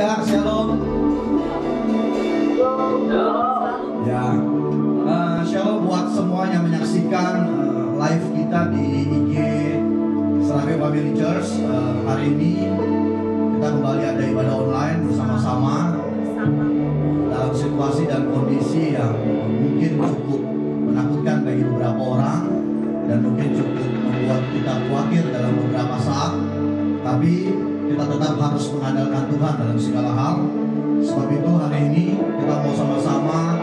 Kak, shalom. Ya, shalom buat semua yang menyaksikan live kita di IG Serafe Family Church. Hari ini kita kembali ada ibadah online bersama-sama dalam situasi dan kondisi yang mungkin cukup menakutkan bagi beberapa orang dan mungkin cukup membuat kita khawatir dalam beberapa saat. Tapi kita tetap harus mengandalkan Tuhan dalam segala hal. Sebab itu hari ini kita mau sama-sama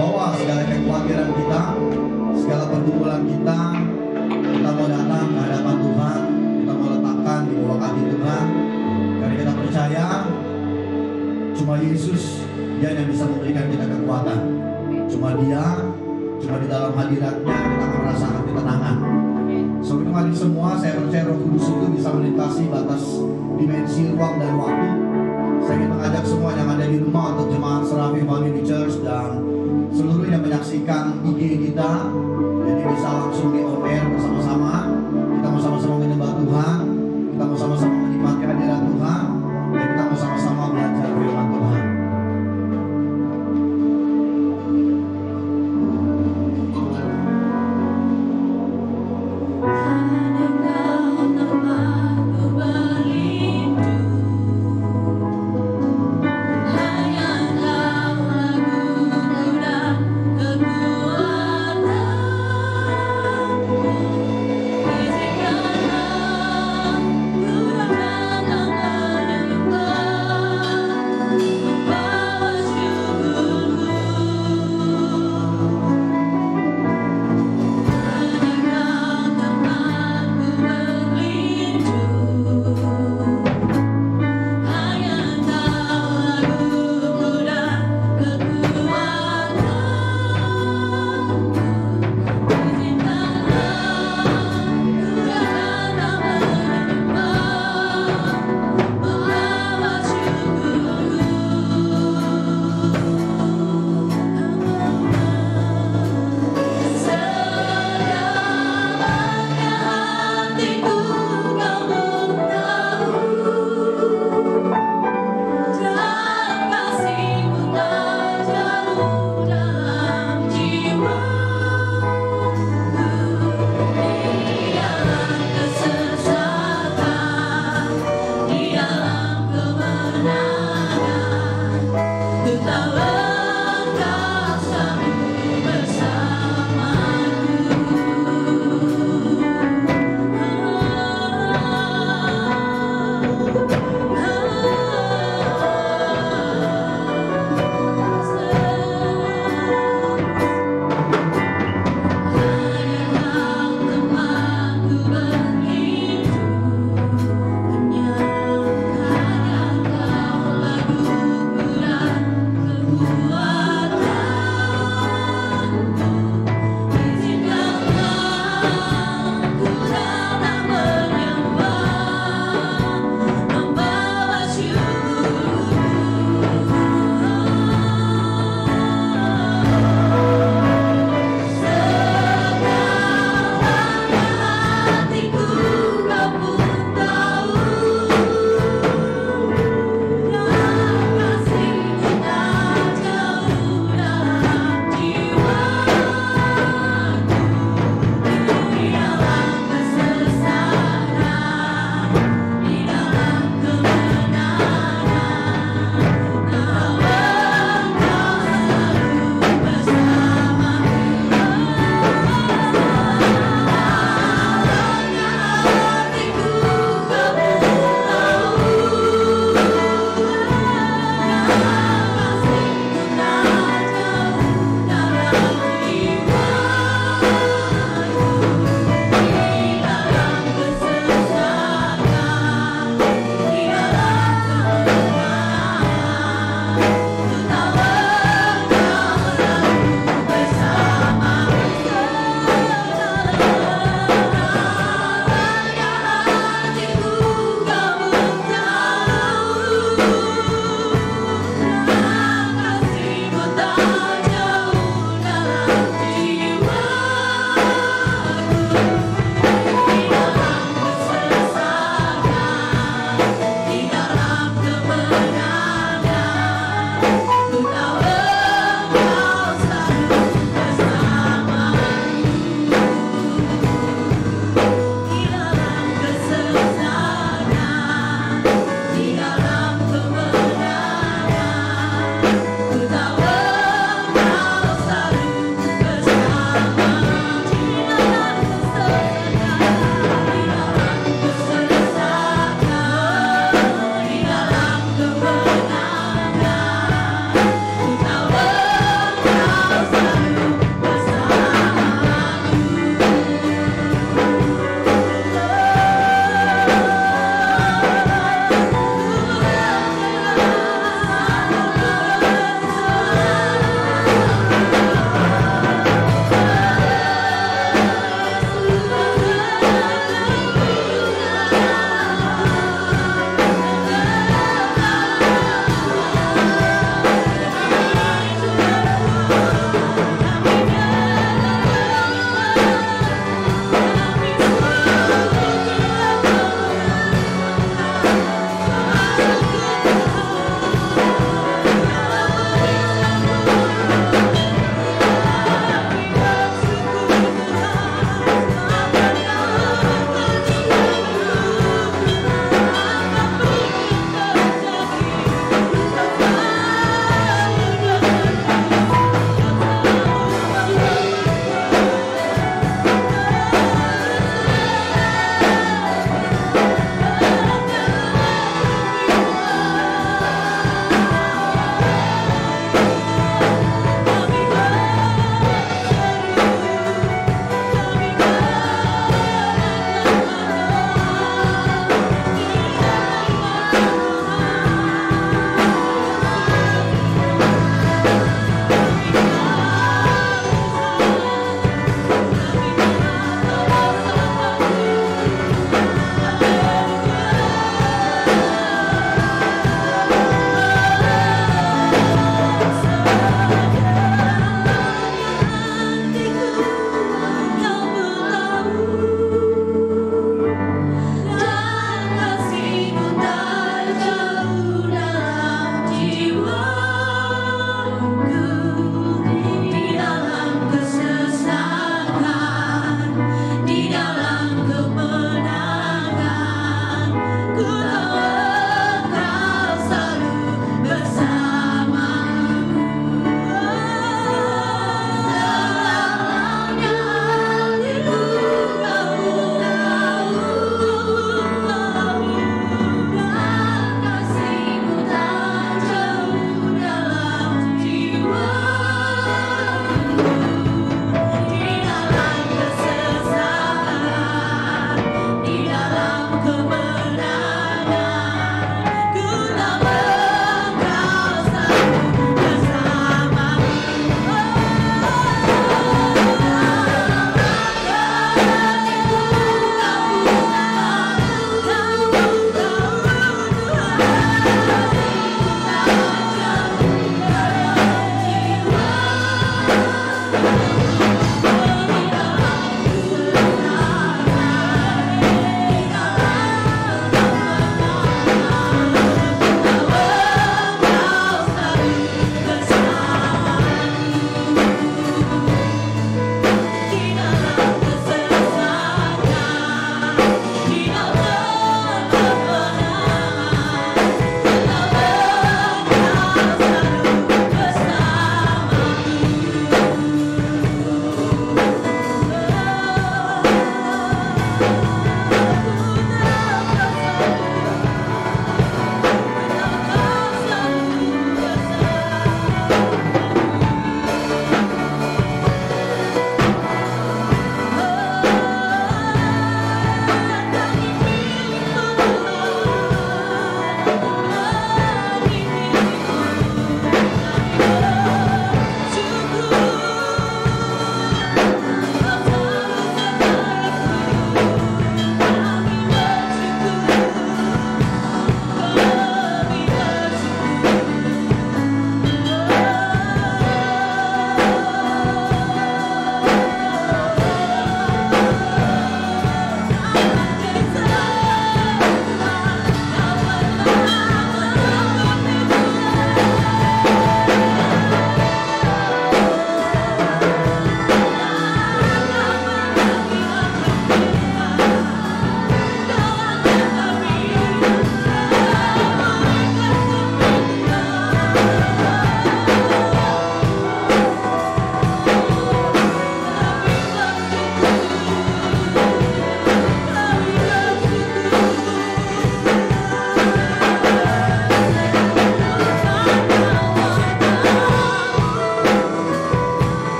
bawa segala kekhawatiran kita, segala pergumulan kita mau datang ke hadapan Tuhan, kita mau letakkan di bawah kaki Tuhan. Karena kita percaya cuma Yesus, Dia yang bisa memberikan kita kekuatan. Cuma Dia, cuma di dalam hadiratnya kita akan merasakan ketenangan. Sebab itu mari semua, saya percaya Roh Kudus itu bisa melintasi batas dimensi ruang dan waktu. Saya ingin mengajak semua yang ada di rumah untuk jemaat Serafe Family Church dan seluruh yang menyaksikan IG kita, jadi bisa langsung di on air bersama-sama. Kita mau sama-sama menyembah Tuhan, kita mau sama-sama menikmati hadirat Tuhan, dan kita mau sama-sama belajar firman Tuhan. Hanya Engkau lagu dan kekuatan. Kasih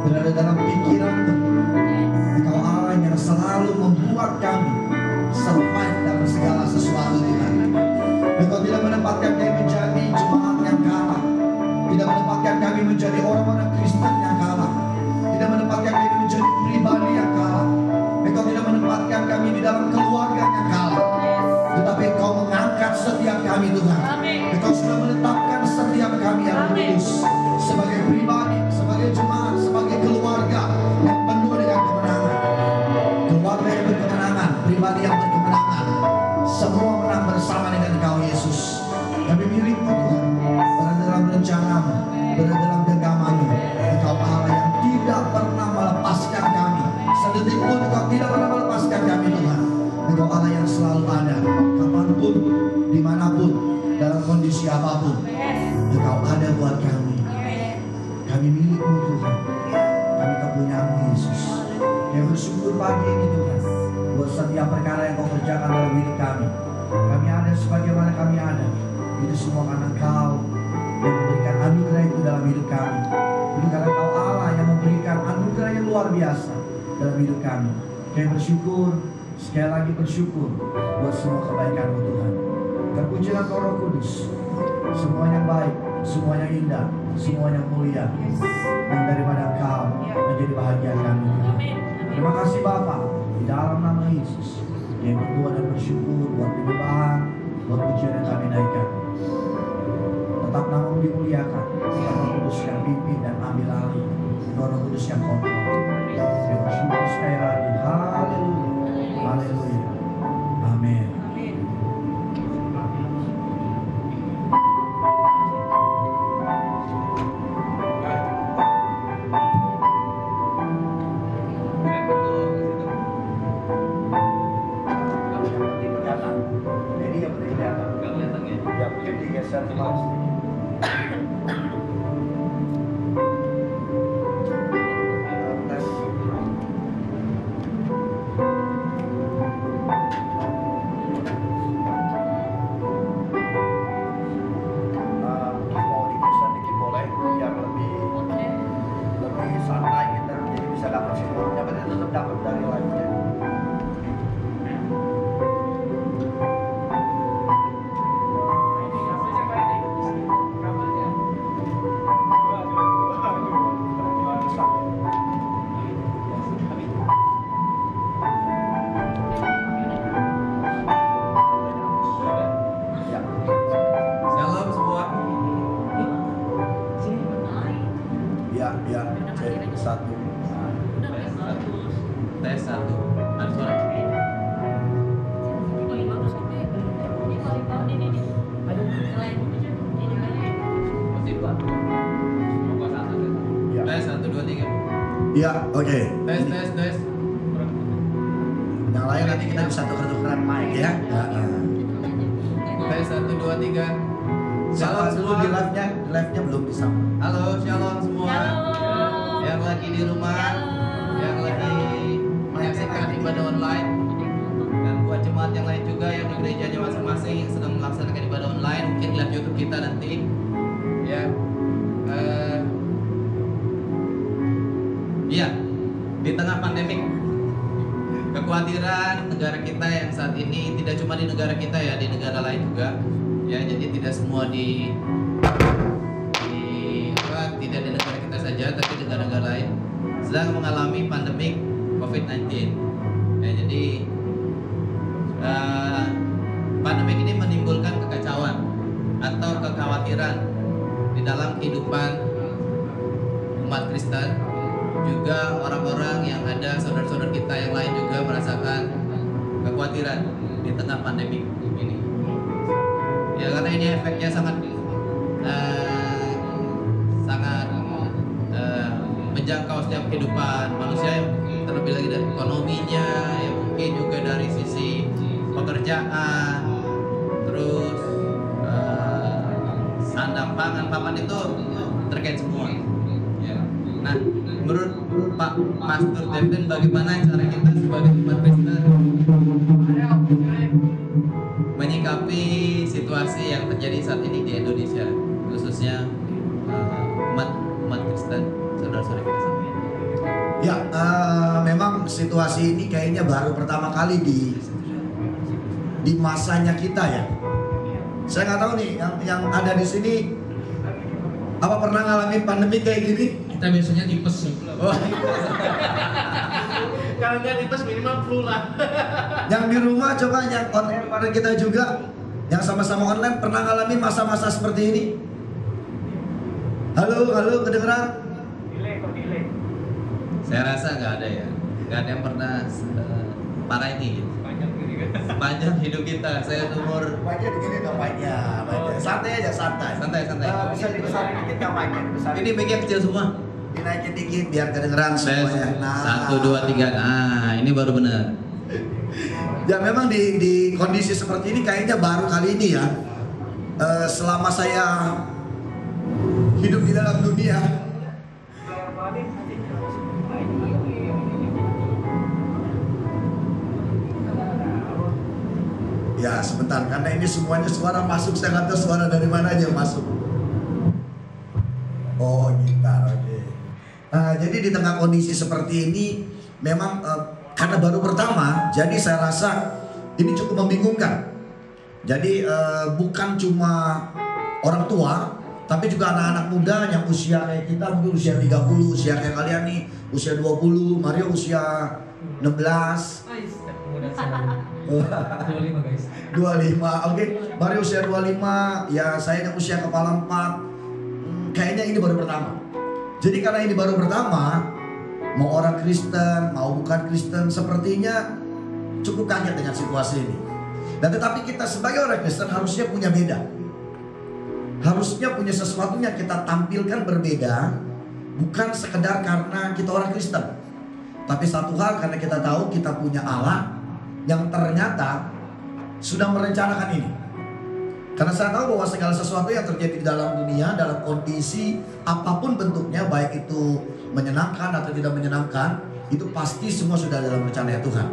berada dalam pikiran-Mu. Engkau Allah yang selalu membuat kami survive dalam segala sesuatu Tuhan. Engkau tidak menempatkan kami menjadi jemaat yang kalah, tidak menempatkan kami menjadi orang-orang Kristen yang kalah, tidak menempatkan kami menjadi pribadi yang kalah. Engkau tidak menempatkan kami di dalam keluarga yang kalah, tetapi Engkau mengangkat setiap kami Tuhan. Engkau sudah menetapkan setiap kami yang kudus sebagai pribadi, sebagai jemaat, sebagai keluarga yang penuh dengan kemenangan. Keluarga yang berkemenangan, pribadi yang berkemenangan, semua menang bersama dengan Engkau Yesus. Kami milik-Mu Tuhan, berada dalam rencana-Mu, berada dalam genggaman-Mu. Engkau Allah yang tidak pernah melepaskan kami, sedetik pun Engkau tidak pernah melepaskan kami Tuhan. Engkau Allah yang selalu ada, kapanpun, dimanapun, dalam kondisi apapun. Engkau ada buat kami. Kami milik-Mu Tuhan, kami kepunyaan-Mu Yesus. Kami bersyukur pagi ini Tuhan, buat setiap perkara yang Kau kerjakan dalam hidup kami. Kami ada sebagaimana kami ada, itu semua karena Kau yang memberikan anugerah itu dalam hidup kami. Itu karena Kau Allah yang memberikan anugerah yang luar biasa dalam hidup kami. Kami bersyukur, sekali lagi bersyukur buat semua kebaikan-Mu Tuhan. Terpujilah Kau Roh Kudus, semuanya baik, semuanya indah, semuanya mulia, dan daripada Kau menjadi bahagia kami. Terima kasih Bapa, di dalam nama Yesus. Yang berdoa dan bersyukur buat penyembahan, buat pujian yang kami naikkan. Tetap nama-Mu dimuliakan, Roh Kudus yang pimpin dan ambil alih, Roh Kudus yang kontrol. Kami bersyukur sekali lagi. Haleluya, haleluya, amin. Ya, oke. Tes. Yang lain nanti kita bisa tuker-tukeran mic ya. Tes 1, 2, 3. Sapa dulu di live-nya belum bisa. Halo, shalom semua. Shalom. Yang lagi di rumah, yang lagi menyaksikan ibadah online, dan buat jemaat yang lain juga yang di gerejanya masing-masing yang sedang melaksanakan ibadah online, mungkin lihat YouTube kita nanti. Ya. Iya, di tengah pandemik, kekhawatiran negara kita yang saat ini tidak cuma di negara kita ya, di negara lain juga. Ya, jadi tidak semua tidak di negara kita saja, tapi di negara-negara lain sedang mengalami pandemik COVID-19. Ya, jadi pandemik ini menimbulkan kekacauan atau kekhawatiran di dalam kehidupan umat Kristen. Juga orang-orang yang ada, saudara-saudara kita yang lain juga merasakan kekhawatiran di tengah pandemi ini. Ya, karena ini efeknya sangat menjangkau setiap kehidupan manusia, terlebih lagi dari ekonominya, ya mungkin juga dari sisi pekerjaan, terus sandang pangan, papan itu terkait semua. Ya. Nah, menurut Pak Pastor Devin, bagaimana cara kita sebagai umat Kristen menyikapi situasi yang terjadi saat ini di Indonesia, khususnya umat Kristen, saudara-saudara kita sendiri? Ya, memang situasi ini kayaknya baru pertama kali di masanya kita ya. Saya nggak tahu nih yang ada di sini apa pernah ngalamin pandemi kayak gini? Kita biasanya tipes sih. Oh. Kalau nggak tipes minimal flu lah. Yang di rumah coba yang online pada kita juga, yang sama-sama online pernah ngalamin masa-masa seperti ini? Halo, kedengeran? Delay. Saya rasa nggak ada ya. Nggak ada yang pernah parah ini. Sepanjang hidup kita, saya umur Mic-nya begini dong, mic-nya. Santai aja, santai. santai. Bisa dibesarin dikit kan mic-nya, dibesarin. Ini mic-nya kecil semua. Dinaikin dikit biar kedengeran semuanya. Satu, dua, tiga. Nah, ini baru benar. Ya memang di kondisi seperti ini kayaknya baru kali ini ya. Selama saya hidup di dalam dunia. Ya sebentar, karena ini semuanya suara masuk, saya nggak tahu suara dari mana aja yang masuk. Oh gitar, oke. Jadi di tengah kondisi seperti ini, memang karena baru pertama, jadi saya rasa ini cukup membingungkan. Jadi bukan cuma orang tua, tapi juga anak-anak muda yang usia kayak kita, mungkin usia 30, usia kayak kalian nih, usia 20, Mario usia 16. 25 guys. 25, oke. Mario usia 25, ya saya yang usia kepala 4. Kayaknya ini baru pertama. Jadi karena ini baru pertama, mau orang Kristen, mau bukan Kristen, sepertinya cukup kaget dengan situasi ini. Dan tetapi kita sebagai orang Kristen harusnya punya beda. Harusnya punya sesuatu yang kita tampilkan berbeda, bukan sekedar karena kita orang Kristen. Tapi satu hal, karena kita tahu kita punya Allah yang ternyata sudah merencanakan ini. Karena saya tahu bahwa segala sesuatu yang terjadi di dalam dunia, dalam kondisi apapun bentuknya, baik itu menyenangkan atau tidak menyenangkan, itu pasti semua sudah dalam rencana Tuhan.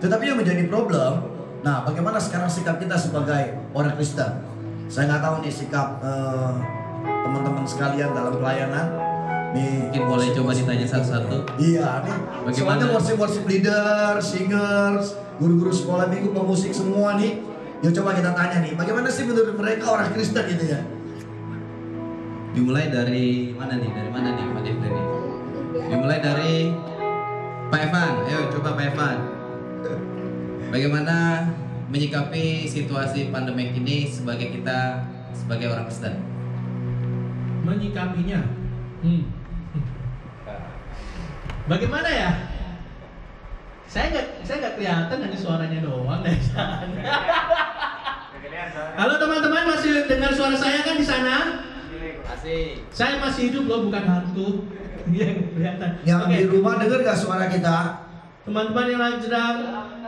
Tetapi yang menjadi problem, nah bagaimana sekarang sikap kita sebagai orang Kristen? Saya nggak tahu nih sikap teman-teman sekalian dalam pelayanan. Nih, Mungkin boleh coba ditanya satu-satu. iya nih, Bagaimana? semuanya worship leader, singers, guru-guru sekolah minggu, pemusik semua nih. Yuk coba kita tanya nih, bagaimana sih menurut mereka orang Kristen gitu ya? Dimulai dari mana nih? Dari mana nih, Pak Devin nih? Dimulai dari Pak Evan. Ayo coba Pak Evan. Bagaimana menyikapi situasi pandemik ini sebagai kita sebagai orang Kristen? Menyikapinya. Bagaimana ya? Saya nggak kelihatan, hanya suaranya doang dari sana. Halo teman-teman, masih dengar suara saya kan di sana? Masih. Saya masih hidup loh, bukan hantu. Iya, kelihatan. Yang Oke. di rumah dengar gak suara kita? Teman-teman yang lagi sedang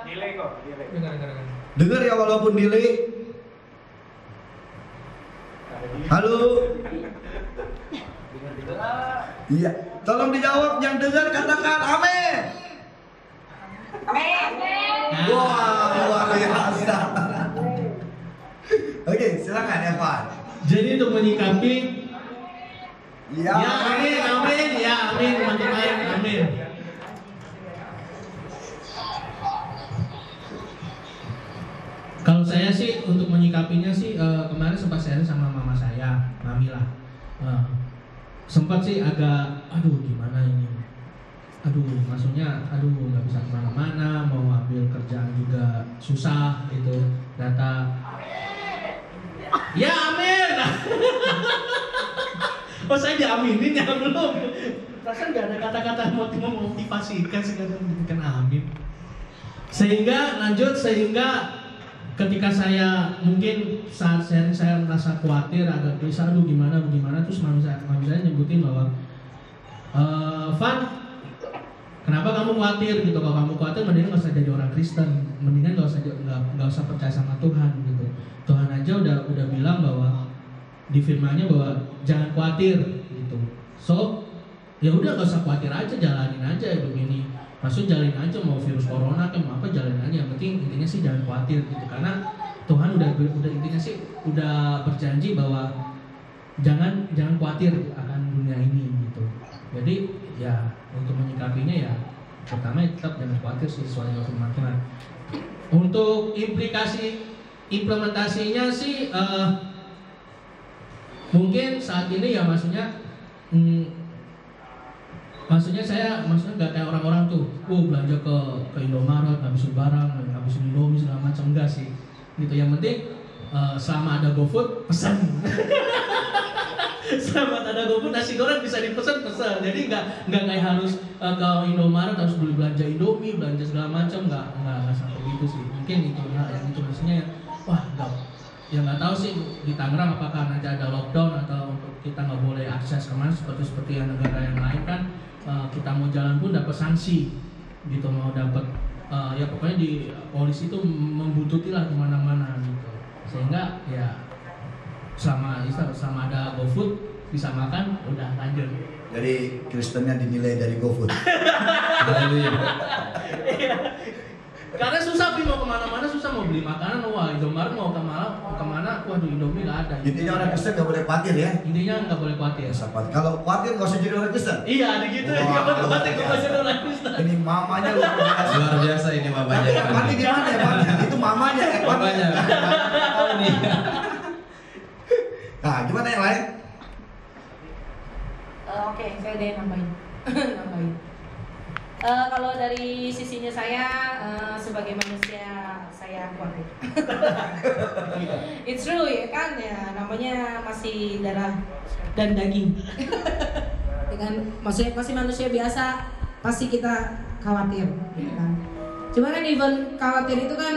Delay kok, delay. dengar. Dengar ya walaupun delay. Halo. Iya, tolong dijawab, yang dengar katakan amin. Wah, luar biasa. Oke, silakan Evan. Jadi untuk menyikapi, Ya, ya amin, ya amin teman-teman, amin. Kalau saya sih untuk menyikapinya sih kemarin sempat sharing sama mama saya, mami lah. Sempat sih agak, aduh gimana ini, maksudnya nggak bisa kemana-mana, mau ambil kerjaan juga susah gitu, data. Ya amin. Oh saya diaminin ya belum. Perasaan nggak ada kata-kata memotivasikan segala bikin amin. Sehingga ketika saya mungkin saat sharing saya merasa khawatir, agak gelisah, aduh gimana, terus mami saya nyebutin bahwa Van, kenapa kamu khawatir gitu? Kalau kamu khawatir, mendingan nggak usah jadi orang Kristen, mendingan nggak usah percaya sama Tuhan gitu. Tuhan aja udah bilang bahwa di firman-Nya bahwa jangan khawatir gitu. So ya udah nggak usah khawatir aja, jalanin aja begini. Maksud jalanin aja, mau virus corona kan mau apa jalanin aja. Yang penting intinya sih jangan khawatir gitu. Karena Tuhan udah intinya sih udah berjanji bahwa jangan khawatir akan dunia ini gitu. Jadi ya untuk menyikapinya ya pertama tetap jangan khawatir sih sesuai dengan firman Tuhan. Untuk implementasinya sih mungkin saat ini ya maksudnya saya nggak kayak orang-orang tuh belanja ke Indomaret habisin barang, habisin Indomie segala macam, enggak sih gitu. Yang penting selama ada GoFood pesan. Selama ada GoFood nasi goreng bisa dipesan. Jadi nggak kayak harus ke Indomaret harus beli belanja Indomie, belanja segala macam, nggak sampai gitu sih. Mungkin itu yang itu maksudnya nggak tahu sih di Tangerang apakah nanti ada lockdown atau kita nggak boleh akses kemana seperti yang negara yang lain kan. Kita mau jalan pun dapat sanksi gitu, mau dapat ya pokoknya di polisi itu membuntuti lah kemana-mana gitu, sehingga ya selama ada GoFood bisa makan udah lanjut. Jadi Kristennya dinilai dari GoFood. Haleluya. Karena susah mau kemana-mana susah, mau beli makanan, wah Indomaret mau kemana, waduh Indomie nggak ada. Intinya orang Kristen nggak boleh khawatir ya. Intinya nggak boleh khawatir. Kalau khawatir nggak usah jadi orang Kristen. Iya, ada gitu ya. Nggak boleh khawatir nggak usah jadi orang Kristen. Ini mamanya luar biasa. Luar biasa ini mamanya. Mati di mana ya Pak? Itu mamanya. Mamanya. Oh ini. Nah, gimana yang lain? Oke, saya ada yang nambahin. Kalau dari sisinya saya sebagai manusia saya khawatir. It's true ya kan ya, namanya masih darah dan daging. Maksudnya masih manusia biasa, pasti kita khawatir, gitu kan. Cuma kan even khawatir itu kan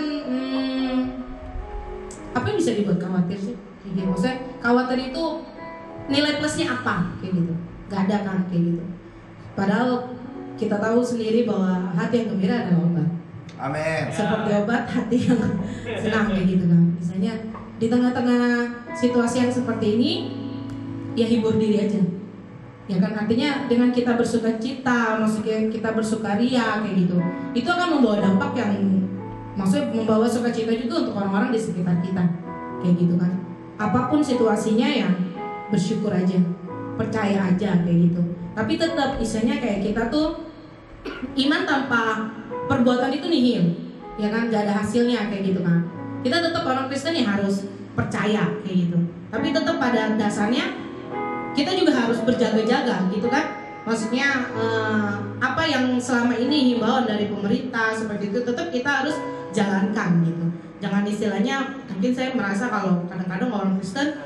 apa yang bisa dibuat khawatir sih? Gitu. Maksudnya khawatir itu nilai plusnya apa kayak gitu? Gak ada kan kayak gitu. Padahal kita tahu sendiri bahwa hati yang gembira adalah obat. Amin. Seperti obat hati yang senang kayak gitu kan. Misalnya di tengah-tengah situasi yang seperti ini, ya hibur diri aja. Ya kan artinya dengan kita bersukacita, maksudnya kita bersukaria kayak gitu, itu akan membawa dampak yang maksudnya membawa sukacita juga untuk orang-orang di sekitar kita kayak gitu kan. Apapun situasinya ya bersyukur aja, percaya aja kayak gitu. Tapi tetap istilahnya kayak kita tuh iman tanpa perbuatan itu nihil, ya kan, gak ada hasilnya kayak gitu kan. Kita tetap orang Kristen yang harus percaya kayak gitu. Tapi tetap pada dasarnya kita juga harus berjaga-jaga gitu kan. Maksudnya apa yang selama ini himbauan dari pemerintah seperti itu tetap kita harus jalankan gitu. Jangan istilahnya mungkin saya merasa kalau kadang-kadang orang Kristen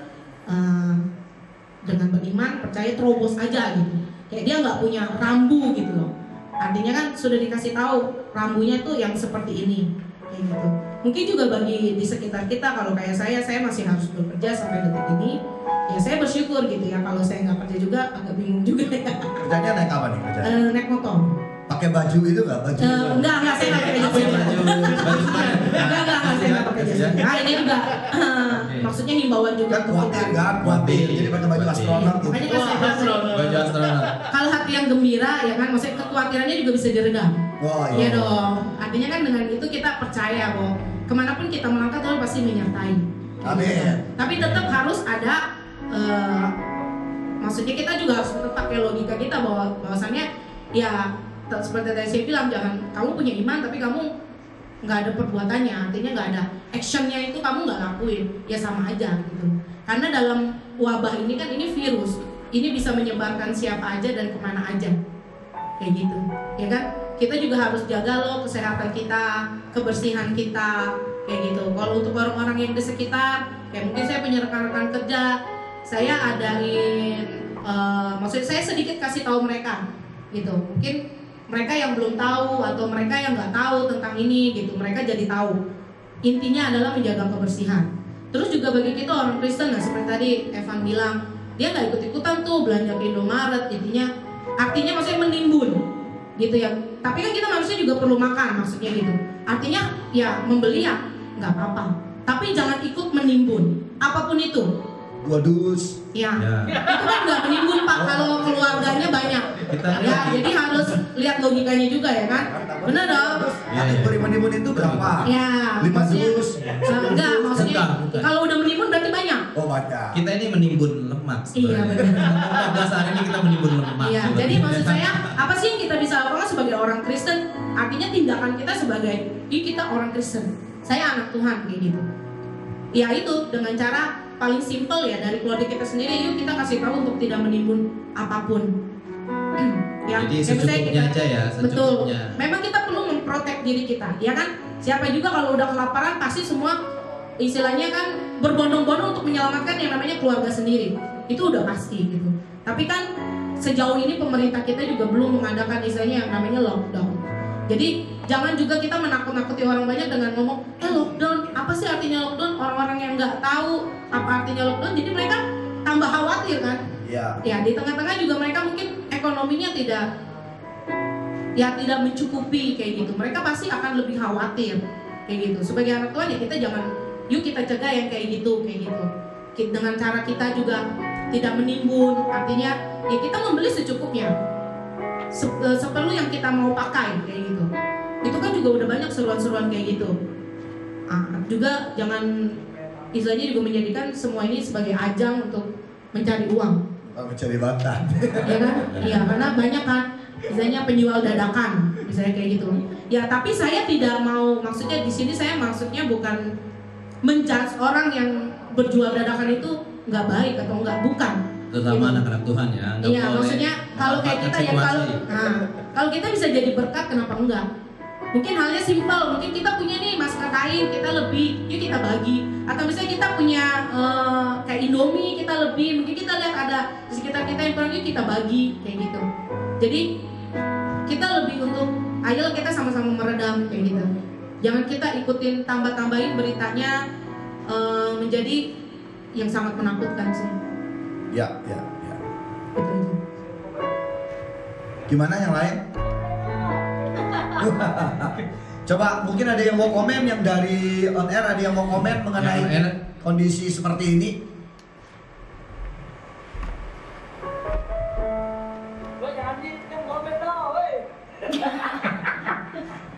dengan beriman percaya terobos aja gitu. Kayak dia nggak punya rambu gitu loh. Artinya kan sudah dikasih tahu rambunya tuh yang seperti ini kayak gitu. Mungkin juga bagi di sekitar kita, kalau kayak saya masih harus bekerja sampai detik ini. Ya saya bersyukur gitu ya. Kalau saya nggak kerja juga agak bingung juga ya. Kerjanya naik apa nih kerja? Naik motor. Pakai baju itu nggak? Baju? Enggak, saya nggak pakai baju. Enggak, saya nggak pakai baju. Nah ini juga maksudnya himbauan juga. Kan khawatir kan, khawatir. Jadi pakai baju astronot gitu. Makanya kan saya Baju astronot. kalau hati yang gembira ya kan, maksudnya kekhawatirannya juga bisa diredam. Oh Iya dong. Artinya kan dengan itu kita percaya bahwa kemanapun kita melangkah Tuhan pasti menyertai. Amin. Tapi tetap harus ada maksudnya kita juga harus tetap pakai logika kita bahwasannya ya seperti tadi saya bilang, jangan kamu punya iman tapi kamu nggak ada perbuatannya, artinya nggak ada actionnya, itu kamu nggak lakuin, ya sama aja gitu. Karena dalam wabah ini kan ini virus, ini bisa menyebarkan siapa aja dan kemana aja kayak gitu, ya kan. Kita juga harus jaga loh kesehatan kita, kebersihan kita kayak gitu. Kalau untuk orang-orang yang di sekitar, kayak mungkin saya punya rekan-rekan kerja, saya adain maksudnya saya sedikit kasih tahu mereka gitu. Mungkin mereka yang belum tahu atau mereka yang nggak tahu tentang ini gitu, mereka jadi tahu. Intinya adalah menjaga kebersihan. Terus juga bagi kita orang Kristen, nah seperti tadi Evan bilang, dia nggak ikut-ikutan tuh belanja ke Indomaret, artinya maksudnya menimbun gitu ya. Tapi kan kita manusia juga perlu makan, maksudnya gitu. Artinya ya membeli ya nggak apa-apa, tapi jangan ikut menimbun apapun itu. Dua dus. Ya. Itu kan nggak menimbun Pak, kalau keluarganya banyak. Kita Ya, jadi harus lihat logikanya juga ya kan? Benar dong? Yang menimbun itu berapa? Ya, 5 maksudnya dus. enggak, maksudnya Bukan. kalau udah menimbun berarti banyak. Oh banyak. kita ini menimbun lemak. Iya, benar. 14 hari ini kita menimbun lemak. Iya, jadi maksud saya apa sih yang kita bisa lakukan sebagai orang Kristen? Artinya tindakan kita sebagai kita orang Kristen. Saya anak Tuhan kayak gitu. Ya itu dengan cara paling simpel ya dari keluarga kita sendiri. Yuk kita kasih tahu untuk tidak menimbun apapun. Ya, Jadi kayak misalnya secukupnya aja ya, betul. secukupnya. Memang kita perlu memprotek diri kita, ya kan? Siapa juga kalau udah kelaparan pasti semua istilahnya kan berbondong-bondong untuk menyelamatkan yang namanya keluarga sendiri. Itu udah pasti gitu. Tapi kan sejauh ini pemerintah kita juga belum mengadakan istilahnya yang namanya lockdown. Jadi jangan juga kita menakut-nakuti orang banyak dengan ngomong, lockdown, apa sih artinya lockdown? Orang-orang yang nggak tahu apa artinya lockdown, jadi mereka tambah khawatir kan? Iya. Ya di tengah-tengah juga mereka mungkin ekonominya tidak mencukupi kayak gitu. Mereka pasti akan lebih khawatir kayak gitu. Sebagai anak Tuhan ya kita jangan, yuk kita cegah yang kayak gitu. Dengan cara kita juga tidak menimbun, artinya ya kita membeli secukupnya. Seperlu yang kita mau pakai kayak gitu. Itu kan juga udah banyak seruan-seruan kayak gitu. Juga jangan istilahnya juga menjadikan semua ini sebagai ajang untuk mencari uang. Mencari bakat. Ya kan? Iya, karena banyak kan misalnya penjual dadakan, misalnya kayak gitu. Ya, tapi saya tidak mau, maksudnya di sini saya maksudnya bukan menjudge orang yang berjual dadakan itu nggak baik atau nggak, bukan. Terutama anak-anak Tuhan ya. nggak Iya, boleh maksudnya kalau kayak kita ya memanfaatkan situasi. kalau kita bisa jadi berkat, kenapa enggak? Mungkin halnya simpel, mungkin kita punya nih masker kain, kita lebih, yuk kita bagi. Atau misalnya kita punya kayak Indomie, kita lebih, mungkin kita lihat ada di sekitar kita yang kurang, yuk kita bagi, kayak gitu. Jadi kita lebih untuk, ayo kita sama-sama meredam kayak gitu. Jangan kita ikutin tambah-tambahin beritanya menjadi yang sangat menakutkan sih. Ya. Gitu aja. Gimana yang lain? Coba mungkin ada yang mau komen, yang dari on air ada yang mau komen mengenai Yang on air. kondisi seperti ini.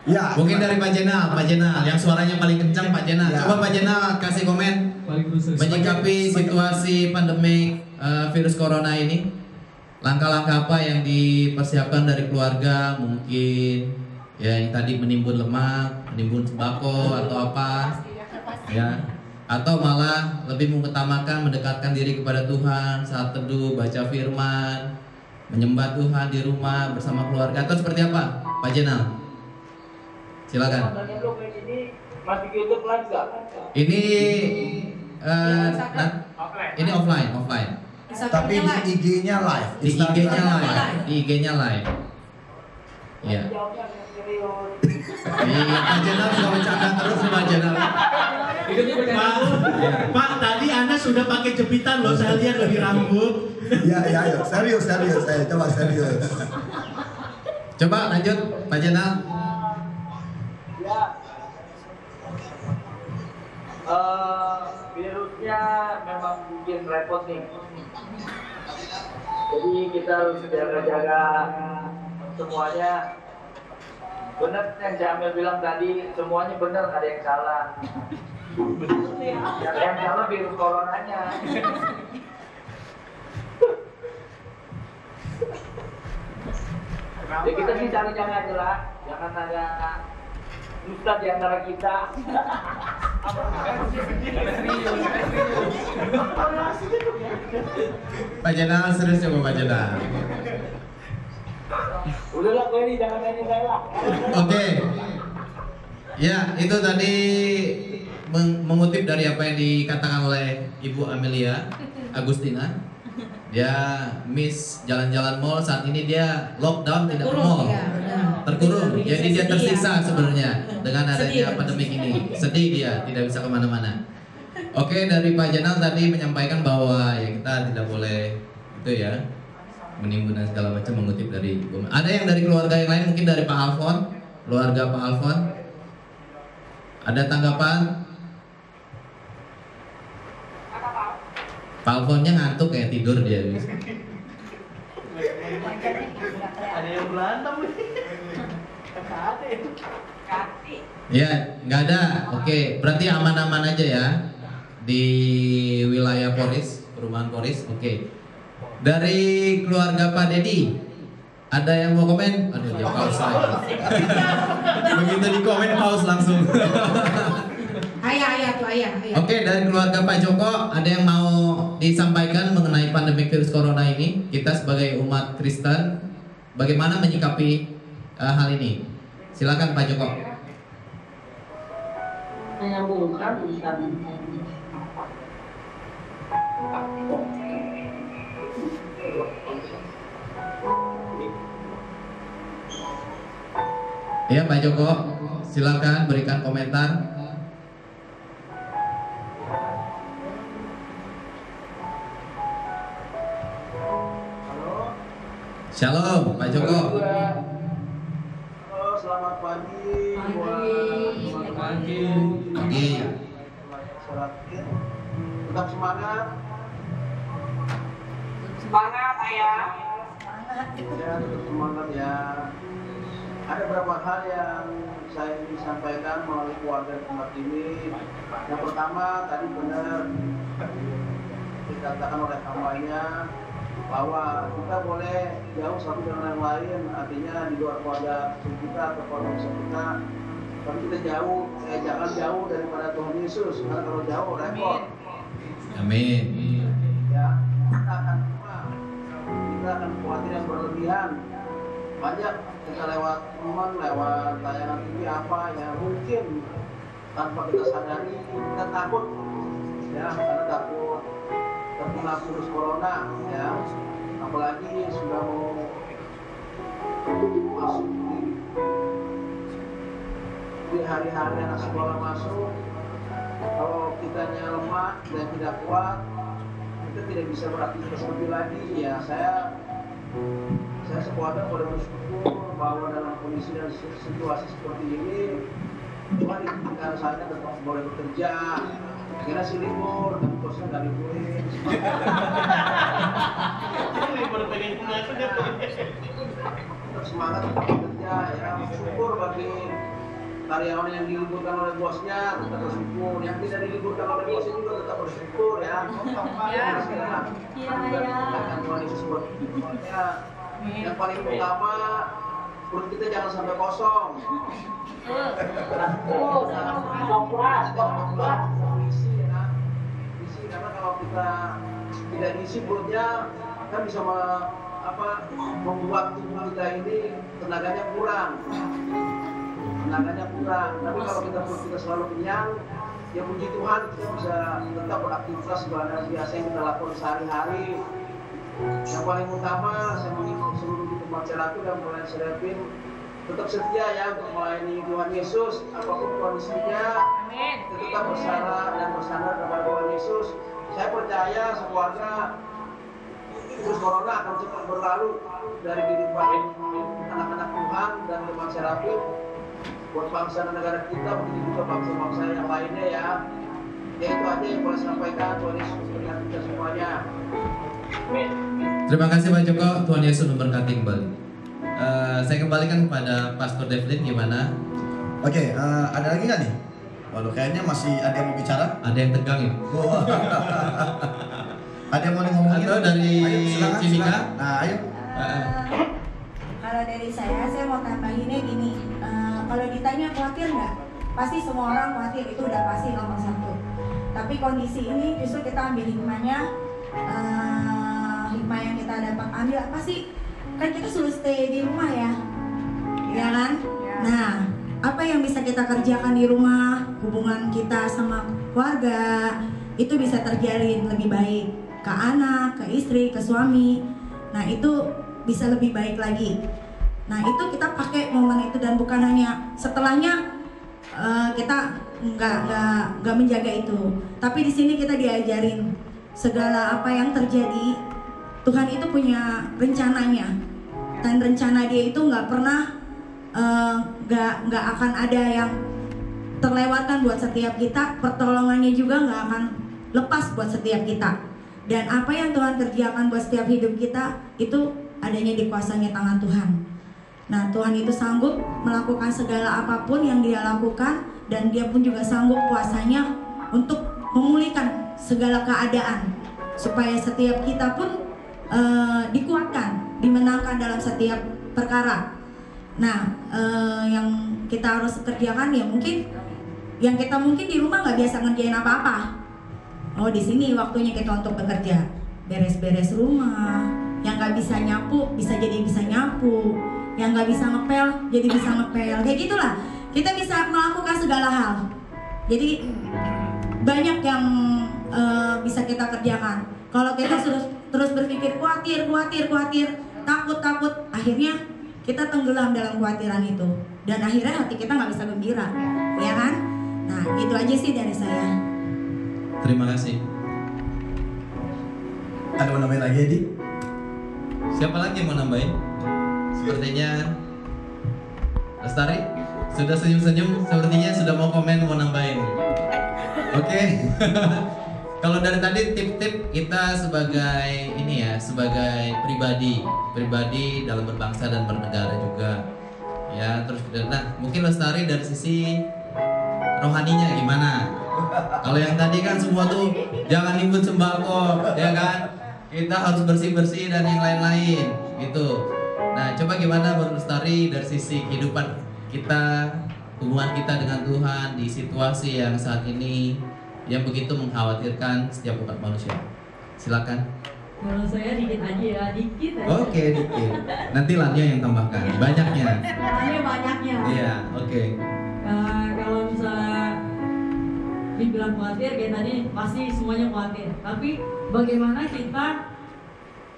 Ya. Mungkin dari Pak Jenal yang suaranya paling kencang Pak Jenal. Ya. Coba Pak Jenal kasih komen Paling khusus. menyikapi situasi pandemi virus corona ini. Langkah-langkah apa yang dipersiapkan dari keluarga, mungkin ya yang tadi menimbun lemak, menimbun sembako atau apa, ya, atau malah lebih mengutamakan mendekatkan diri kepada Tuhan saat teduh, baca firman, menyembah Tuhan di rumah bersama keluarga, atau seperti apa, Pak Jenal? Silakan. Ini ini offline. Tapi di IG-nya live. Di IG-nya live. Ya. Pak Jenal sudah bercanda terus Pak Jenal. Pak, tadi Anda sudah pakai jepitan loh, saya lihat dari rambut. Ya, serius. Saya coba serius. Coba lanjut Pak Jenal. Virusnya memang bikin repot nih. Jadi kita harus jaga-jaga semuanya. Benar yang Jamil bilang tadi, semuanya benar, nggak ada yang salah. Yang salah virus coronanya. Ya kita sih cari-cari aja lah, jangan ada dusta di antara kita. Pak Jenal serius coba Pak Jenal. Udahlah gue ini jangan nyanyi saya lah. Oke. Ya, itu tadi mengutip dari apa yang dikatakan oleh Ibu Amelia Agustina. Dia miss jalan-jalan mall, saat ini dia lockdown, tidak ke mall. Ya, Terkurung, jadi dia tersiksa sebenarnya dengan adanya Sedih, pandemi ini. Sedih dia, tidak bisa kemana-mana. Oke, dari Pak Jenal tadi menyampaikan bahwa ya kita tidak boleh itu ya menimbun dan segala macam, mengutip dari Ibu. Ada yang dari keluarga yang lain, mungkin dari Pak Alfon, keluarga Pak Alfon. Ada tanggapan? Pak Alfonnya ngantuk kayak tidur dia. Ada yang berantem nih. Ya, nggak ada. Oke, berarti aman-aman aja ya di wilayah Poris, perumahan Poris. Oke. Dari keluarga Pak Dedi, ada yang mau komen? Aduh, dia pause lagi. Begitu di komen pause langsung. Ayah tuh ayah. Oke, dari keluarga Pak Joko, ada yang mau disampaikan mengenai pandemi virus corona ini? Kita sebagai umat Kristen, bagaimana menyikapi hal ini? Silakan Pak Joko. Menyambungkan Ustaz. Ya Pak Joko, silakan berikan komentar. Shalom Pak Joko. Halo, selamat pagi. Pagi. Pagi. Tetap semangat. Semangat ayah. Ya, tetap semangat ya. Ada beberapa hal yang saya ingin sampaikan melalui keluarga di tempat ini. Yang pertama, tadi benar dikatakan oleh hambanya bahwa kita boleh jauh satu dengan yang lain, artinya di luar keluarga kita atau keluarga kita, tapi kita jangan jauh daripada Tuhan Yesus, karena kalau jauh repot. Amin. Ya, kita akan khawatir yang berlebihan. Banyak kita lewat teman, lewat tayangan TV apa yang mungkin tanpa kita sadari kita takut, ya, karena takut terkena virus corona, ya, apalagi sudah mau masuk di hari-hari anak sekolah masuk. Kalau kitanya lemah dan tidak kuat, kita tidak bisa beraktivitas lebih lagi. Ya, saya sekeluarga boleh bersyukur bahwa dalam kondisi dan situasi seperti ini Tuhan izinkan saya tetap boleh bekerja. Kira sih libur, tapi bosnya nggak liburin. Libur pengen kemana dia? Tetap semangat tetap bekerja, ya. Syukur bagi karyawan yang diliburkan oleh bosnya, tetap bersyukur. Yang tidak diliburkan oleh bosnya juga tetap bersyukur, ya. Dengan Tuhan Yesus buat hidupnya. Yang paling utama, perut kita jangan sampai kosong. Isi, karena kalau kita tidak diisi perutnya, kan bisa membuat tubuh kita ini tenaganya kurang. Tapi kalau perut kita selalu kenyang, ya puji Tuhan kita bisa tetap beraktivitas seperti biasa yang kita lakukan sehari-hari. Yang paling utama, saya mengingat seluruh di tempat serapi dan pelayan serapin tetap setia ya untuk melayani Tuhan Yesus apapun kondisinya. Kita tetap bersandar dan bersandar kepada Tuhan Yesus. Saya percaya sekeluarga virus corona akan cepat berlalu dari kehidupan anak-anak Tuhan dan tempat serapin buat bangsa dan negara kita, begitu juga bangsa-bangsa yang lainnya ya. Ya itu aja yang boleh sampaikan. Tuhan Yesus memberkati kita semuanya. Terima kasih Pak Joko, Tuhan Yesus memberkati kembali. Saya kembalikan kepada Pastor Devlin, gimana? Oke, ada lagi nggak nih? Waduh, kayaknya masih ada yang mau bicara. Ada yang tegang ya? Ada yang mau ngomongin? Atau dari silakan, Cimika? silakan. Nah, ayo. Kalau dari saya mau tambahinnya gini, kalau ditanya khawatir nggak? Pasti semua orang khawatir, itu udah pasti nomor satu. Tapi kondisi ini justru kita ambil hikmahnya, hikmah yang kita dapat ambil apa sih? Kan kita suruh stay di rumah ya, ya kan? Nah, apa yang bisa kita kerjakan di rumah, hubungan kita sama keluarga itu bisa terjalin lebih baik ke anak, ke istri, ke suami. Nah itu bisa lebih baik lagi. Nah itu kita pakai momen itu dan bukan hanya setelahnya kita nggak menjaga itu. Tapi di sini kita diajarin segala apa yang terjadi Tuhan itu punya rencananya dan rencana Dia itu nggak pernah nggak akan ada yang terlewatkan buat setiap kita. Pertolongannya juga nggak akan lepas buat setiap kita. Dan apa yang Tuhan kerjakan buat setiap hidup kita itu adanya di kuasanya tangan Tuhan. Nah, Tuhan itu sanggup melakukan segala apapun yang Dia lakukan, dan Dia pun juga sanggup kuasanya untuk memulihkan segala keadaan, supaya setiap kita pun dikuatkan, dimenangkan dalam setiap perkara. Nah, yang kita harus kerjakan ya mungkin yang kita mungkin di rumah nggak biasa ngerjain apa-apa. Oh, di sini waktunya kita untuk bekerja, beres-beres rumah. Yang nggak bisa nyapu bisa jadi bisa nyapu, yang nggak bisa ngepel jadi bisa ngepel. Kayak gitulah, kita bisa melakukan segala hal. Jadi banyak yang bisa kita kerjakan. Kalau kita terus berpikir khawatir, takut, akhirnya kita tenggelam dalam kekhawatiran itu, dan akhirnya hati kita nggak bisa gembira, ya kan? Nah, itu aja sih dari saya. Terima kasih. Ada mau nambahin lagi, Edi? Siapa lagi yang mau nambahin? Sepertinya Lestari sudah senyum-senyum, sepertinya sudah mau komen, mau nambahin. Oke. Kalau dari tadi tip-tip kita sebagai ini ya, sebagai pribadi dalam berbangsa dan bernegara juga. Ya, terus nah, mungkin Lestari dari sisi rohaninya gimana? Kalau yang tadi kan semua tuh jangan nimbun sembako, ya kan? Kita harus bersih-bersih dan yang lain-lain gitu. Nah, coba gimana Bro Lestari dari sisi kehidupan kita, hubungan kita dengan Tuhan di situasi yang saat ini yang begitu mengkhawatirkan setiap umat manusia. Silakan. Kalau saya dikit aja ya, dikit aja. Oke, dikit. Nanti Lania yang tambahkan. Banyaknya. Banyaknya. Iya, oke. Kalau misalnya dibilang khawatir kayak tadi, pasti semuanya khawatir. Tapi bagaimana kita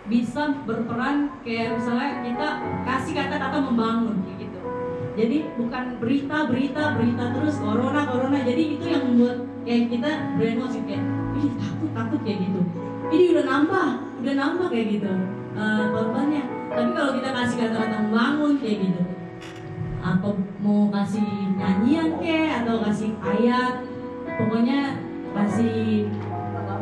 bisa berperan, kayak misalnya kita kasih kata-kata membangun kayak gitu. Jadi bukan berita terus corona. Jadi itu yang membuat kayak kita brainwash kayak, ih takut kayak gitu. Ini udah nambah kayak gitu korbannya. Tapi kalau kita kasih kata-kata membangun kayak gitu, atau mau kasih nyanyian kayak, atau kasih ayat, pokoknya kasih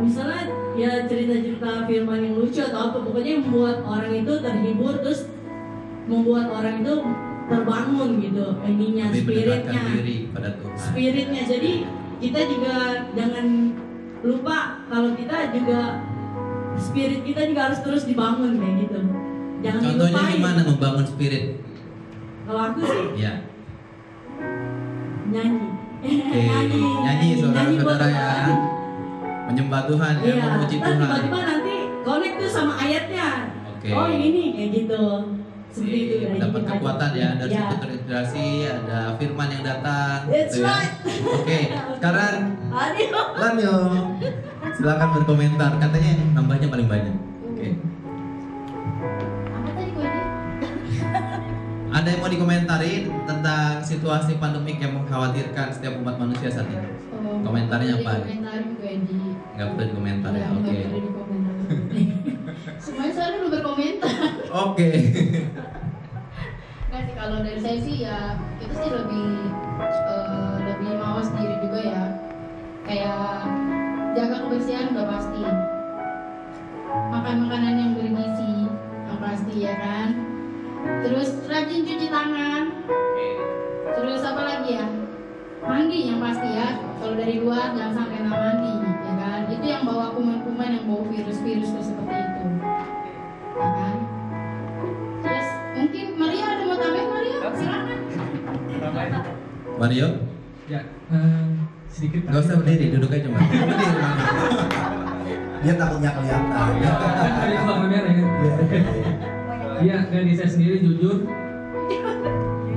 misalnya ya cerita-cerita firman yang lucu atau apa, pokoknya yang membuat orang itu terhibur, terus membuat orang itu terbangun gitu, ininya, spiritnya. Jadi kita juga jangan lupa kalau kita juga spirit kita juga harus terus dibangun kayak gitu. Jangan contohnya dilupain. gimana membangun spirit? Kalau aku sih Ya. nyanyi. Nyanyi saudara-saudara ya. Tuhan. Menyembah Tuhan ya, Iya, memuji ntar Tuhan. tiba-tiba nanti connect tuh sama ayatnya. Oke. Oh ini kayak gitu. Seperti itu. ya, Dapat gitu kekuatan aja. ya, dari Ya. situ terinspirasi, ada firman yang datang. That's gitu ya. right. Oke, sekarang Aduh. Lanio, silakan berkomentar. Katanya nambahnya paling banyak. Oke. Apa tadi gue ini? Ada yang mau dikomentarin tentang situasi pandemik yang mengkhawatirkan setiap umat manusia saat ini? Komentarnya apa? Komentarin gue di. Nggak perlu dikomentar ya. Oke. Nggak perlu dikomentar. Semuanya soalnya udah berkomentar. Oke. Nggak sih, kalau dari saya sih ya kita sih lebih mawas diri juga ya. Kayak jaga kebersihan udah pasti. Makan makanan yang bergizi yang pasti ya kan. Terus rajin cuci tangan. Terus apa lagi ya? Mandi yang pasti ya. Kalau dari luar jangan sampai nggak mandi, ya kan? Itu yang bawa kuman-kuman, yang bawa virus-virus tuh seperti itu, ya kan? Terus mungkin Maria ada mau tambahin, Maria? Silakan. Mario? Ya, sedikit. Gak usah berdiri, duduk aja Mas. Berdiri. Dia takutnya kelihatan. Dari Bang Mer ya. Iya, dari saya sendiri jujur,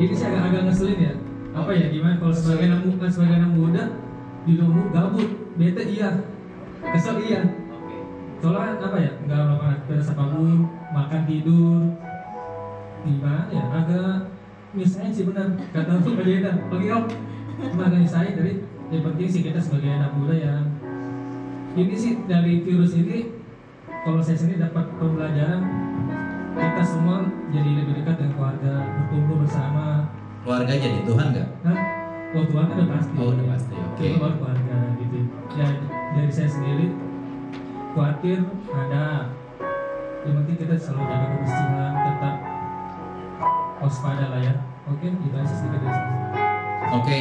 ini saya agak ngeselin ya. Apa ya, gimana kalau sebagai anak muda di rumah gabut, bete iya, kesel iya. Soalnya apa ya, nggak melakukan aktivitas apapun, makan tidur, gimana ya, agak misalnya sih benar kata tuh bagaimana, bagi om, cuma agak saya dari yang penting sih kita sebagai anak muda ya. Ini sih dari virus ini, kalau saya sendiri dapat pembelajaran, kita semua jadi lebih dekat dengan keluarga, berkumpul bersama. Keluarga jadi Tuhan nggak? Hah? Oh Tuhan kan udah pasti. Oh udah pasti, oke. Itu baru keluarga gitu. Ya dari saya sendiri khawatir ada, yang penting kita selalu jaga kebersihan, tetap waspada lah ya. Oke, itu aja sedikit dari saya. Oke,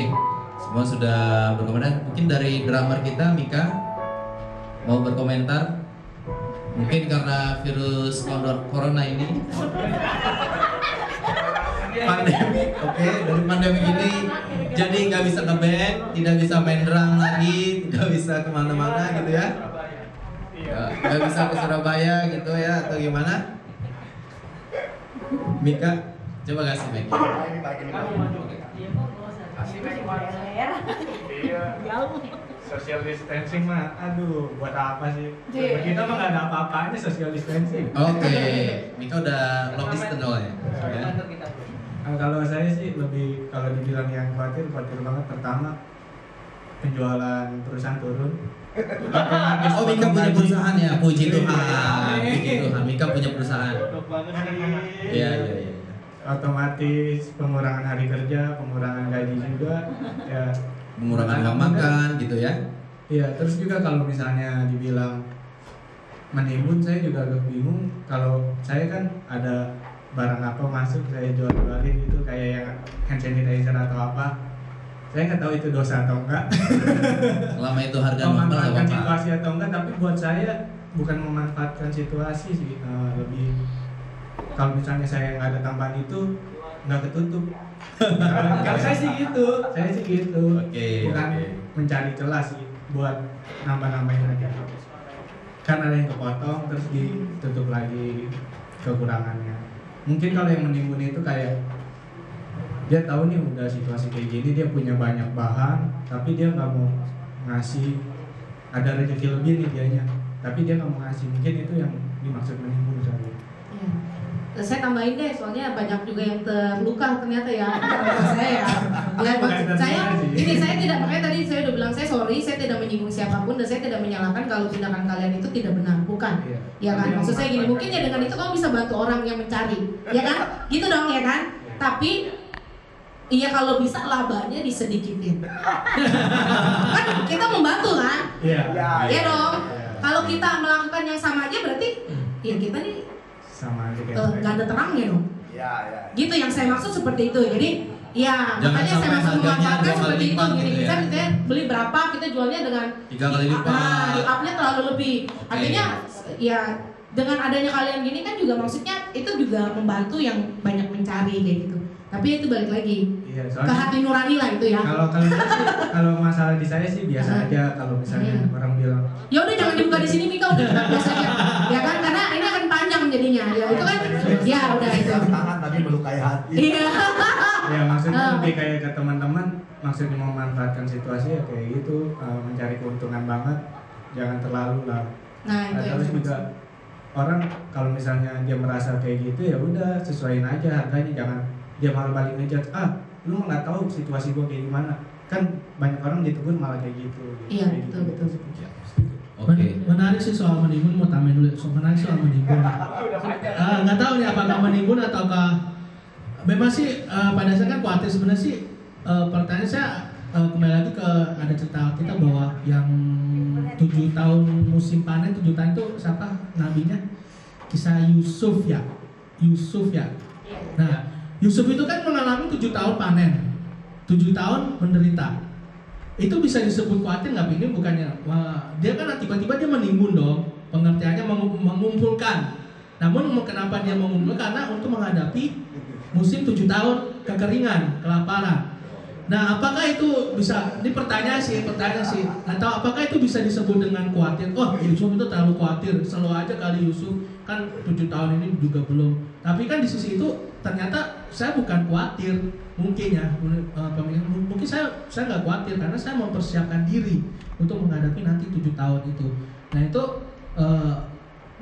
semua sudah berkomentar. Mungkin dari drummer kita Mika mau berkomentar. Mungkin karena virus corona ini pandemi, oke, dari pandemi ini jadi nggak bisa ngeband, tidak bisa main drum lagi, nggak bisa kemana-mana gitu ya, nggak bisa ke Surabaya gitu ya, atau gimana? Mika, coba kasih mic. Social distancing mah, aduh, buat apa sih? Kita mah nggak ada apa-apanya social distancing. Oke, Mika udah long distance ya. Kalau saya sih lebih, kalau dibilang yang khawatir banget. Pertama, penjualan perusahaan turun. Oh, Mika punya perusahaan ya, puji Tuhan. Puji Tuhan, Mika punya perusahaan. Iya. Otomatis pengurangan hari kerja, pengurangan gaji juga, ya. Pengurangan uang makan gitu ya. Iya, terus juga kalau misalnya dibilang menimbun, saya juga agak bingung. Kalau saya kan ada barang apa masuk saya jual-jualin gitu, kayak yang hand sanitizer atau apa, saya nggak tahu itu dosa atau enggak. Selama itu harga normal memanfaatkan situasi atau enggak, tapi buat saya bukan memanfaatkan situasi sih, lebih kalau misalnya saya nggak ada tambahan itu nggak ketutup. Kalau saya sih gitu, bukan mencari celah sih, buat nambah-nambahin aja. Kan ada yang kepotong terus ditutup lagi kekurangannya. Mungkin kalau yang menimbun itu kayak dia tahu nih udah situasi kayak gini, dia punya banyak bahan, tapi dia nggak mau ngasih, ada rezeki lebih nih dianya, tapi dia nggak mau ngasih. Mungkin itu yang dimaksud menimbun saya. Saya tambahin deh, soalnya banyak juga yang terluka ternyata ya saya ya. Saya tidak, makanya tadi saya udah bilang saya sorry, saya tidak menyinggung siapapun dan saya tidak menyalahkan kalau tindakan kalian itu tidak benar, bukan? Ya kan? Maksud saya gini, mungkin ya dengan itu kamu bisa bantu orang yang mencari, ya kan? Gitu dong ya kan? Tapi iya kalau bisa labanya disedikitin. Kan kita membantu kan? Iya dong. Kalau kita melakukan yang sama aja berarti ya kita nih sama aja nggak ada terangnya dong. Gitu yang saya maksud seperti itu. Jadi ya jangan makanya saya maksud memanfaatkan seperti itu. Gini gitu kita beli berapa, kita jualnya dengan 3 kali lipat. Upnya terlalu lebih. Artinya ya dengan adanya kalian gini kan juga maksudnya itu juga membantu yang banyak mencari kayak gitu. Tapi itu balik lagi ke hati nurani lah itu ya. Kalau masalah di saya sih biasa aja. Kalau misalnya orang bilang ya udah jangan dibuka di sini Mika, udah biasa aja ya kan, karena ini akan panjang jadinya ya itu kan ya udah itu tangan tapi melukai hati. Iya. Ya maksudnya lebih kayak ke teman-teman, maksudnya memanfaatkan situasi ya kayak gitu, mencari keuntungan banget, jangan terlalu lah. Nah itu terus juga orang kalau misalnya dia merasa kayak gitu ya udah sesuaiin aja harganya, jangan dia malah balik ngejudge, lu mah nggak tahu situasi gua kayak gimana, kan banyak orang ditegur malah kayak gitu. Iya gitu. betul. Menarik sih soal menimbun, mau tambahin dulu. Menarik soal menimbun. Nggak tahu nih apakah menimbun ataukah memang sih pada saya kan khawatir sebenarnya sih. Pertanyaan saya kembali lagi ke ada cerita kita bahwa yang 7 tahun musim panen, 7 tahun itu siapa nabinya? Kisah Yusuf ya. Nah Yusuf itu kan mengalami 7 tahun panen, 7 tahun menderita. Itu bisa disebut khawatir nggak? Ini bukannya dia kan tiba-tiba dia menimbun dong, pengertiannya mengumpulkan. Namun kenapa dia mengumpulkan? Karena untuk menghadapi musim 7 tahun kekeringan, kelaparan. Nah, apakah itu bisa? Ini pertanyaan sih. Atau apakah itu bisa disebut dengan khawatir? Oh, Yusuf itu terlalu khawatir. Selalu aja kali Yusuf kan 7 tahun ini juga belum. Tapi kan di sisi itu ternyata saya bukan khawatir, mungkin ya mungkin saya nggak khawatir karena saya mempersiapkan diri untuk menghadapi nanti 7 tahun itu. Nah itu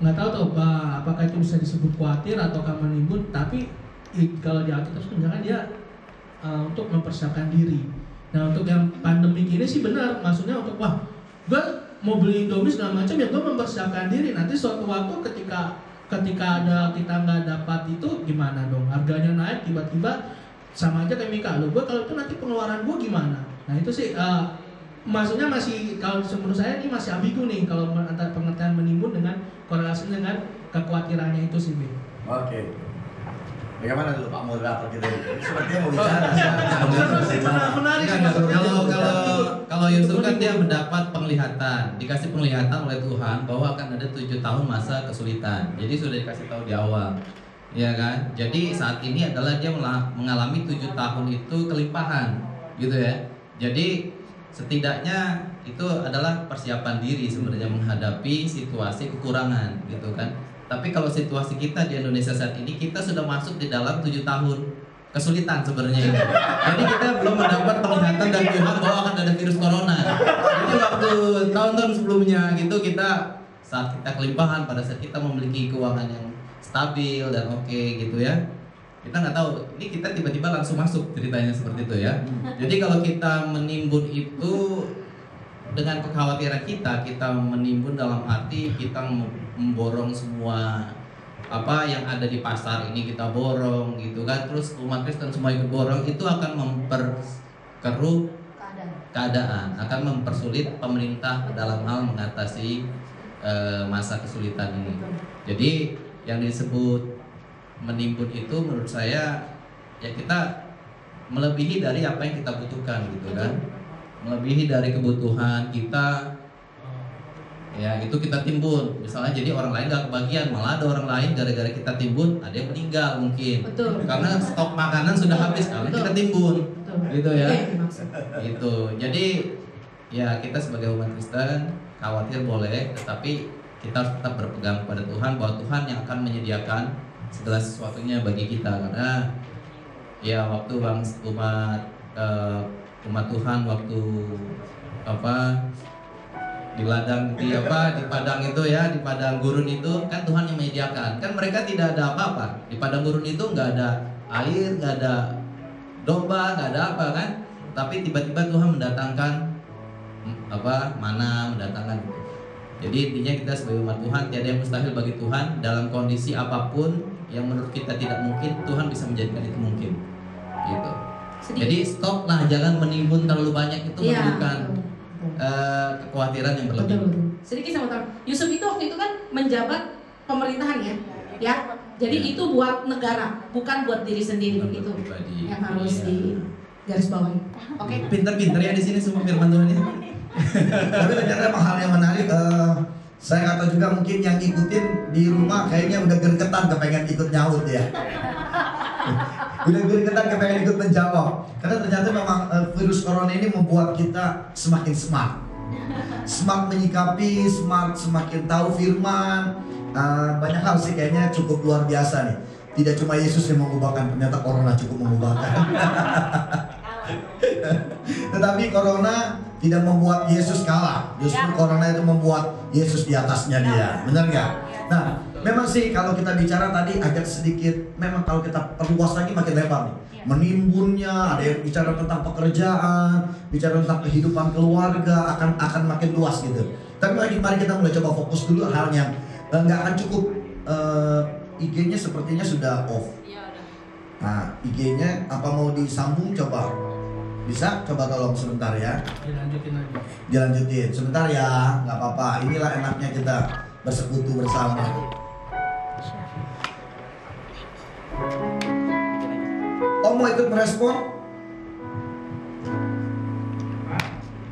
nggak tahu tuh apakah itu bisa disebut khawatir ataukah menimbun. Tapi kalau di Alkitab sebenarnya dia untuk mempersiapkan diri. Nah untuk yang pandemi ini sih benar, maksudnya untuk gue mau beli Indomie segala macam ya gue mempersiapkan diri. Nanti suatu waktu ketika ada kita nggak dapat itu gimana dong, harganya naik tiba-tiba sama aja kayak Mika, gue kalau itu nanti pengeluaran gue gimana? Nah itu sih maksudnya masih, kalau menurut saya ini masih ambigu nih kalau antara pengertian menimbun dengan korelasi dengan kekhawatirannya itu sih, Bi. Oke. Bagaimana dulu Pak moderator kita ini? Sepertinya mau bicara. Menarik. Kalau Yusuf kan dia mendapat penglihatan, dikasih penglihatan oleh Tuhan bahwa akan ada 7 tahun masa kesulitan. Jadi sudah dikasih tahu di awal, ya kan? Jadi saat ini adalah dia mengalami 7 tahun itu kelimpahan, gitu ya. Jadi setidaknya itu adalah persiapan diri sebenarnya menghadapi situasi kekurangan, gitu kan? Tapi kalau situasi kita di Indonesia saat ini, kita sudah masuk di dalam 7 tahun kesulitan sebenarnya ini. Jadi kita belum mendapat penglihatan dari Tuhan bahwa akan ada virus corona. Jadi waktu tahun-tahun sebelumnya gitu kita saat kita kelimpahan, pada saat kita memiliki keuangan yang stabil dan oke gitu ya. Kita nggak tahu, ini kita tiba-tiba langsung masuk ceritanya seperti itu ya. Jadi kalau kita menimbun itu dengan kekhawatiran kita menimbun dalam arti kita memborong semua apa yang ada di pasar ini kita borong gitu kan, terus umat Kristen semua ikut borong, itu akan memperkeruh keadaan, akan mempersulit pemerintah dalam hal mengatasi masa kesulitan ini. Jadi yang disebut menimbun itu menurut saya ya kita melebihi dari apa yang kita butuhkan gitu kan, melebihi dari kebutuhan kita. Ya itu kita timbun, misalnya jadi orang lain gak kebagian, malah ada orang lain gara-gara kita timbun ada yang meninggal mungkin. Betul. Karena stok makanan sudah habis karena kita timbun. Betul. Gitu ya. Itu. Jadi ya kita sebagai umat Kristen khawatir boleh, tetapi kita harus tetap berpegang pada Tuhan bahwa Tuhan yang akan menyediakan segala sesuatunya bagi kita. Karena ya waktu umat Tuhan waktu apa di ladang di padang itu ya, di padang gurun itu kan Tuhan yang menyediakan. Kan mereka tidak ada apa-apa. Di padang gurun itu nggak ada air, nggak ada domba, nggak ada apa kan. Tapi tiba-tiba Tuhan mendatangkan mana, mendatangkan. Jadi intinya kita sebagai umat Tuhan tiada yang mustahil bagi Tuhan. Dalam kondisi apapun yang menurut kita tidak mungkin, Tuhan bisa menjadikan itu mungkin. Gitu. Jadi stop lah, jangan menimbun terlalu banyak, itu menunjukkan kekhawatiran yang berlebih. Sedikit sama teman. Yusuf itu waktu itu kan menjabat pemerintahan ya. Jadi itu buat negara, bukan buat diri sendiri. Itu yang harus di garis bawahi. Oke. Pinter-pinter ya di sini semua firman Tuhan ya. Tapi ternyata emang hal yang menarik. Saya kata juga mungkin yang ikutin di rumah kayaknya udah gergetan kepengen ikut nyaut ya. Udah gergetan kepengen ikut menjawab. Karena ternyata memang virus corona ini membuat kita semakin smart. Smart menyikapi, smart semakin tahu firman. Banyak hal sih kayaknya cukup luar biasa nih. Tidak cuma Yesus yang mengubahkan, ternyata corona cukup mengubahkan. Tetapi corona tidak membuat Yesus kalah. Justru corona itu membuat Yesus di atasnya dia. Benar nggak? Nah, memang sih kalau kita bicara tadi agak sedikit, memang kalau kita perluas lagi makin lebar nih. Menimbunnya, ada yang bicara tentang pekerjaan, bicara tentang kehidupan keluarga, akan makin luas gitu. Tapi mari kita mulai coba fokus dulu hal yang nggak akan cukup. IG-nya sepertinya sudah off. Nah, IG-nya apa mau disambung coba? Bisa? Coba tolong sebentar ya. Dilanjutin aja. Dilanjutin sebentar ya, nggak apa-apa. Inilah enaknya kita bersekutu bersama. Om mau ikut merespon?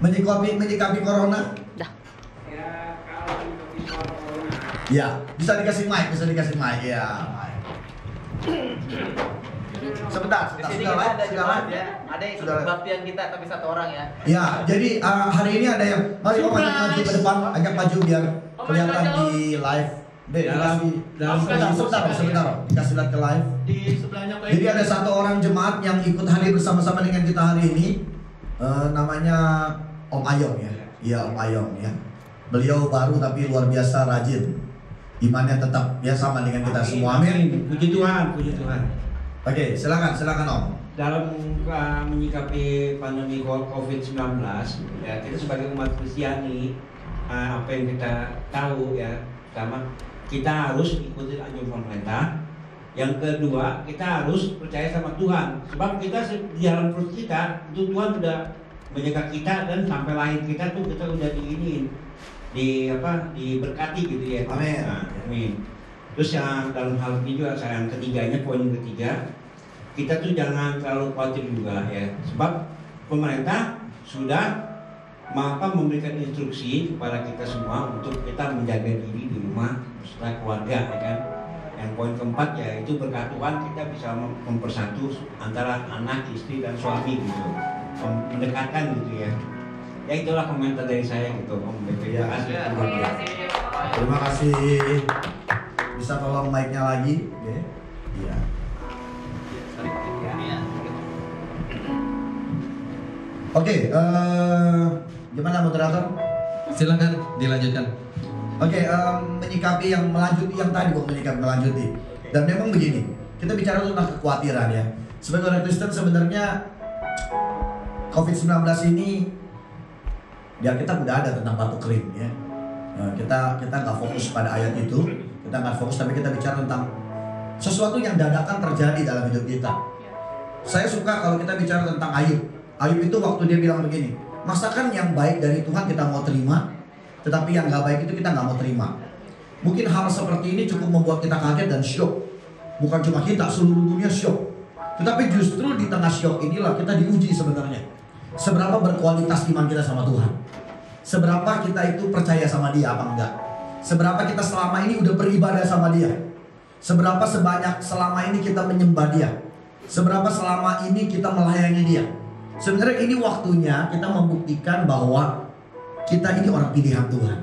Menyikapi corona? Ya, bisa dikasih mic, ya. Sebentar. Di sini kita ada jemaat ya, ada yang ikut kebaktian kita tapi satu orang ya. Ya, jadi hari ini ada yang mari Om maju ke depan, agak maju biar kelihatan di live. Sebentar, dikasih lihat ke live. Di sebelahnya Pak. Jadi ada satu orang jemaat yang ikut hadir bersama-sama dengan kita hari ini. Namanya Om Ayong ya. Iya, Om Ayong ya. Beliau baru tapi luar biasa rajin. Imannya tetap ya sama dengan kita semua. Amin. Puji Tuhan. Oke, silakan Om. Dalam menyikapi pandemi COVID-19, ya kita sebagai umat Kristiani, apa yang kita tahu ya, pertama kita harus ikuti anjuran pemerintah. Yang kedua, kita harus percaya sama Tuhan, sebab kita di dalam perut kita itu Tuhan sudah menjaga kita, dan sampai lahir kita udah diberkati gitu ya. Amin. Amin. Terus yang dalam hal ini juga yang ketiganya, poin yang ketiga, kita tuh jangan terlalu khawatir juga ya, sebab pemerintah sudah memberikan instruksi kepada kita semua untuk kita menjaga diri di rumah beserta keluarga, ya kan. Yang poin keempat yaitu berkat Tuhan kita bisa mempersatu antara anak, istri dan suami gitu, mendekatkan gitu ya. Ya itulah komentar dari saya gitu, Om BP. Ya, terima kasih. Bisa tolong mic-nya lagi, oke? Iya. Oke, gimana moderator? Silakan dilanjutkan. Oke, menyikapi yang melanjuti yang tadi, kok menyikapi melanjuti. Dan memang begini, kita bicara tentang kekhawatiran ya. Sebagai orang Kristen sebenarnya COVID-19 ini di Alkitab udah ada tentang batu kering ya. Kita nggak fokus pada ayat itu, kita nggak fokus, tapi kita bicara tentang sesuatu yang dadakan terjadi dalam hidup kita. Saya suka kalau kita bicara tentang Ayub. Ayub itu waktu dia bilang begini, masakan yang baik dari Tuhan kita mau terima, tetapi yang nggak baik itu kita nggak mau terima. Mungkin hal seperti ini cukup membuat kita kaget dan syok. Bukan cuma kita, seluruh dunia syok. Tetapi justru di tengah syok inilah kita diuji sebenarnya. Seberapa berkualitas iman kita sama Tuhan. Seberapa kita itu percaya sama Dia apa enggak. Seberapa kita selama ini udah beribadah sama Dia. Seberapa selama ini kita menyembah Dia. Seberapa selama ini kita melayani Dia. Sebenarnya ini waktunya kita membuktikan bahwa kita ini orang pilihan Tuhan.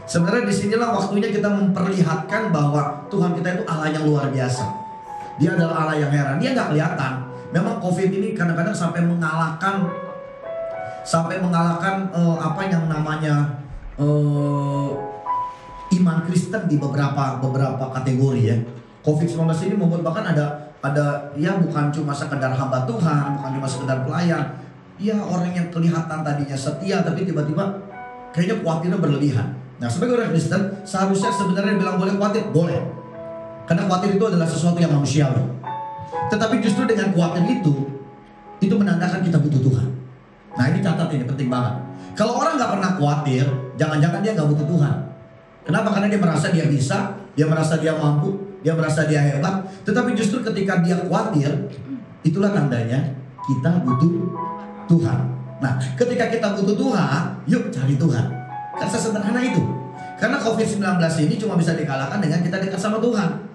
Sebenarnya disinilah waktunya kita memperlihatkan bahwa Tuhan kita itu Allah yang luar biasa. Dia adalah Allah yang heran. Dia nggak kelihatan. Memang COVID ini kadang-kadang sampai mengalahkan apa yang namanya iman Kristen di beberapa kategori ya. COVID-19 ini membuat bahkan ada ya bukan cuma sekedar hamba Tuhan, bukan cuma sekedar pelayan. Ya orang yang kelihatan tadinya setia tapi tiba-tiba kayaknya khawatirnya berlebihan. Nah, sebagai orang Kristen seharusnya sebenarnya bilang boleh khawatir, boleh. Karena khawatir itu adalah sesuatu yang manusiawi. Tetapi justru dengan khawatir itu menandakan kita butuh Tuhan. Nah ini catat, ini penting banget. Kalau orang nggak pernah khawatir, jangan-jangan dia nggak butuh Tuhan. Kenapa? Karena dia merasa dia bisa, dia merasa dia mampu, dia merasa dia hebat. Tetapi justru ketika dia khawatir, itulah tandanya kita butuh Tuhan. Nah ketika kita butuh Tuhan, yuk cari Tuhan. Kan sesederhana itu. Karena COVID-19 ini cuma bisa dikalahkan dengan kita dekat sama Tuhan.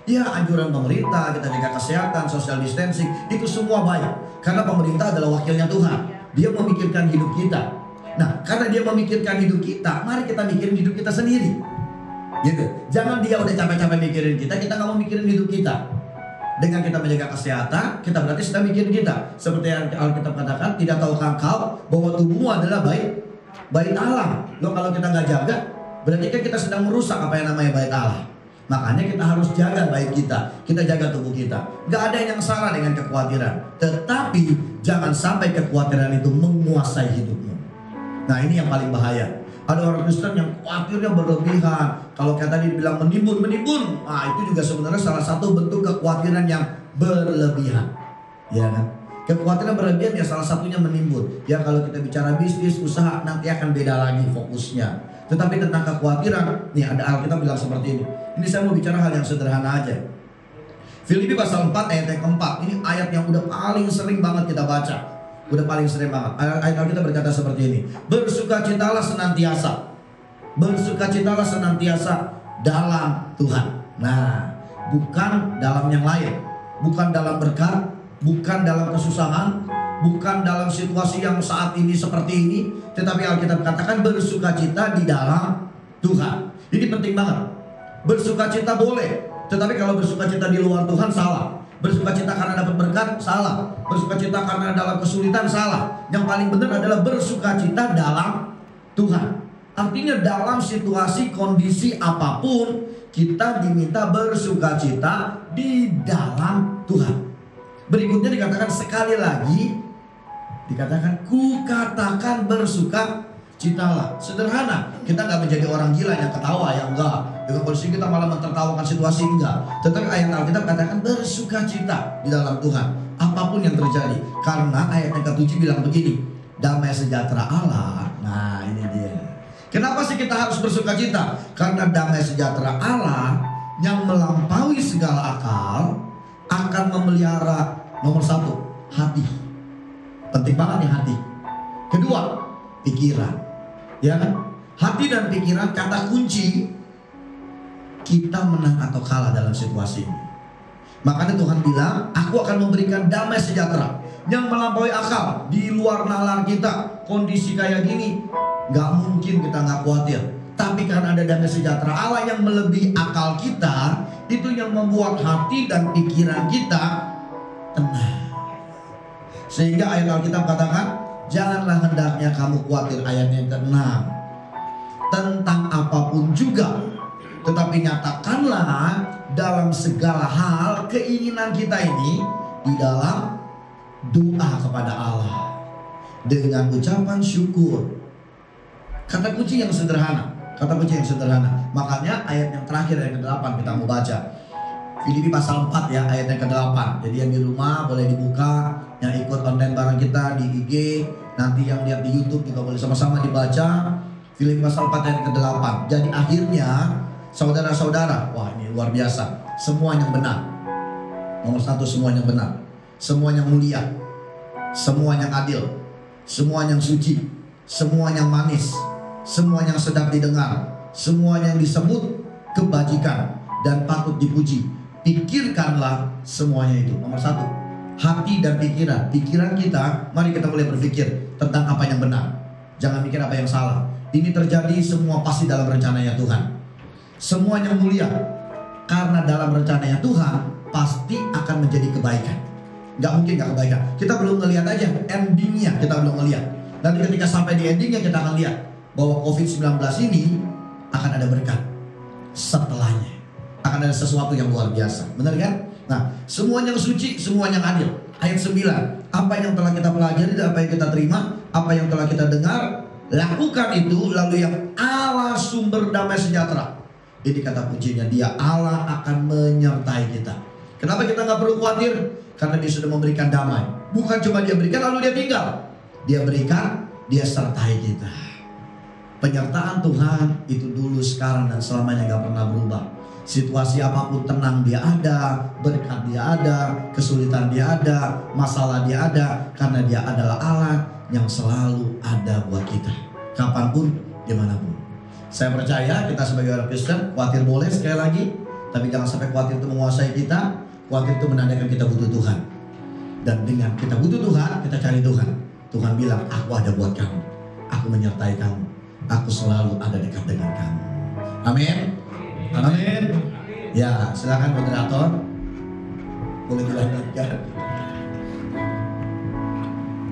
Ya anjuran pemerintah, kita jaga kesehatan, social distancing, itu semua baik. Karena pemerintah adalah wakilnya Tuhan. Dia memikirkan hidup kita. Nah karena dia memikirkan hidup kita, mari kita mikirin hidup kita sendiri. Gitu. Jangan dia udah capek-capek mikirin kita nggak mau mikirin hidup kita. Dengan kita menjaga kesehatan, kita berarti sedang mikirin kita. Seperti yang Alkitab katakan, tidak tahukah engkau bahwa tubuhmu adalah bait Allah. Loh kalau kita nggak jaga, berarti kan kita sedang merusak apa yang namanya bait Allah. Makanya kita harus jaga bait kita. Kita jaga tubuh kita. Gak ada yang salah dengan kekhawatiran. Tetapi jangan sampai kekhawatiran itu menguasai hidupmu. Nah ini yang paling bahaya. Ada orang Kristen yang khawatirnya berlebihan. Kalau kayak tadi dibilang menimbun. Nah itu juga sebenarnya salah satu bentuk kekhawatiran yang berlebihan. Ya kan? Kekhawatiran berlebihan ya salah satunya menimbun. Ya kalau kita bicara bisnis, usaha nanti akan beda lagi fokusnya. Tetapi tentang kekhawatiran, nih ada Alkitab bilang seperti ini. Ini saya mau bicara hal yang sederhana aja. Filipi pasal 4 ayat yang keempat. Ini ayat yang udah paling sering banget kita baca. Udah paling sering banget. Ayat Alkitab berkata seperti ini. Bersukacitalah senantiasa. Bersukacitalah senantiasa dalam Tuhan. Nah, bukan dalam yang lain. Bukan dalam berkat, bukan dalam kesusahan, bukan dalam situasi yang saat ini seperti ini, tetapi Alkitab katakan bersukacita di dalam Tuhan. Ini penting banget. Bersukacita boleh, tetapi kalau bersukacita di luar Tuhan salah. Bersukacita karena dapat berkat salah. Bersukacita karena dalam kesulitan salah. Yang paling benar adalah bersukacita dalam Tuhan. Artinya dalam situasi kondisi apapun kita diminta bersukacita di dalam Tuhan. Berikutnya dikatakan sekali lagi, dikatakan ku katakan bersukacitalah. Sederhana, kita nggak menjadi orang gila yang ketawa, ya enggak. Dengan kondisi kita malah mentertawakan situasi, enggak. Tetapi ayat Alkitab katakan bersukacita di dalam Tuhan apapun yang terjadi. Karena ayat yang ke-7 bilang begini, damai sejahtera Allah. Nah ini dia. Kenapa sih kita harus bersukacita? Karena damai sejahtera Allah yang melampaui segala akal akan memelihara nomor 1, hati. Penting banget nih hati. Kedua, pikiran. Ya kan? Hati dan pikiran kata kunci kita menang atau kalah dalam situasi ini. Makanya Tuhan bilang, aku akan memberikan damai sejahtera yang melampaui akal, di luar nalar kita. Kondisi kayak gini gak mungkin kita gak khawatir. Tapi karena ada damai sejahtera Allah yang melebihi akal kita, itu yang membuat hati dan pikiran kita tenang. Sehingga ayat Alkitab katakan, janganlah hendaknya kamu khawatir, ayat yang ke-6, tentang apapun juga, tetapi nyatakanlah dalam segala hal keinginan kita ini di dalam doa kepada Allah dengan ucapan syukur. Kata kunci yang sederhana. Makanya ayat yang terakhir, ayat ke-8 kita mau baca. Filipi pasal 4 ya, ayat yang ke-8. Jadi yang di rumah boleh dibuka, yang ikut konten bareng kita di IG, nanti yang lihat di YouTube juga boleh sama-sama dibaca. Filipi pasal 4 ayat ke-8. Jadi akhirnya saudara-saudara, wah ini luar biasa, semua yang benar. Nomor 1, semua yang benar, semua yang mulia, semua yang adil, semua yang suci, semua yang manis, semua yang sedap didengar, semua yang disebut kebajikan dan patut dipuji, pikirkanlah semuanya itu. Nomor 1, hati dan pikiran. Pikiran kita, mari kita mulai berpikir tentang apa yang benar. Jangan mikir apa yang salah. Ini terjadi semua pasti dalam rencananya Tuhan. Semua yang mulia, karena dalam rencananya Tuhan pasti akan menjadi kebaikan. Gak mungkin gak kebaikan. Kita belum ngelihat aja endingnya, kita belum ngelihat. Nanti ketika sampai di endingnya kita akan lihat bahwa COVID-19 ini akan ada berkat setelahnya. Akan ada sesuatu yang luar biasa. Benar kan? Nah, semua yang suci, semua yang adil. Ayat 9, apa yang telah kita pelajari dan apa yang kita terima, apa yang telah kita dengar, lakukan itu, lalu yang Allah sumber damai sejahtera. Ini kata kuncinya, dia Allah akan menyertai kita. Kenapa kita gak perlu khawatir? Karena dia sudah memberikan damai. Bukan cuma dia berikan lalu dia tinggal. Dia berikan, dia sertai kita. Penyertaan Tuhan itu dulu, sekarang, dan selamanya gak pernah berubah. Situasi apapun tenang dia ada, berkat dia ada, kesulitan dia ada, masalah dia ada. Karena dia adalah Allah yang selalu ada buat kita, kapanpun, dimanapun. Saya percaya kita sebagai orang Kristen, khawatir boleh sekali lagi, tapi jangan sampai khawatir itu menguasai kita. Khawatir itu menandakan kita butuh Tuhan. Dan dengan kita butuh Tuhan, kita cari Tuhan. Tuhan bilang, aku ada buat kamu, aku menyertai kamu, aku selalu ada dekat dengan kamu. Amin. Amin. Ya, silakan moderator, boleh dilanjutkan.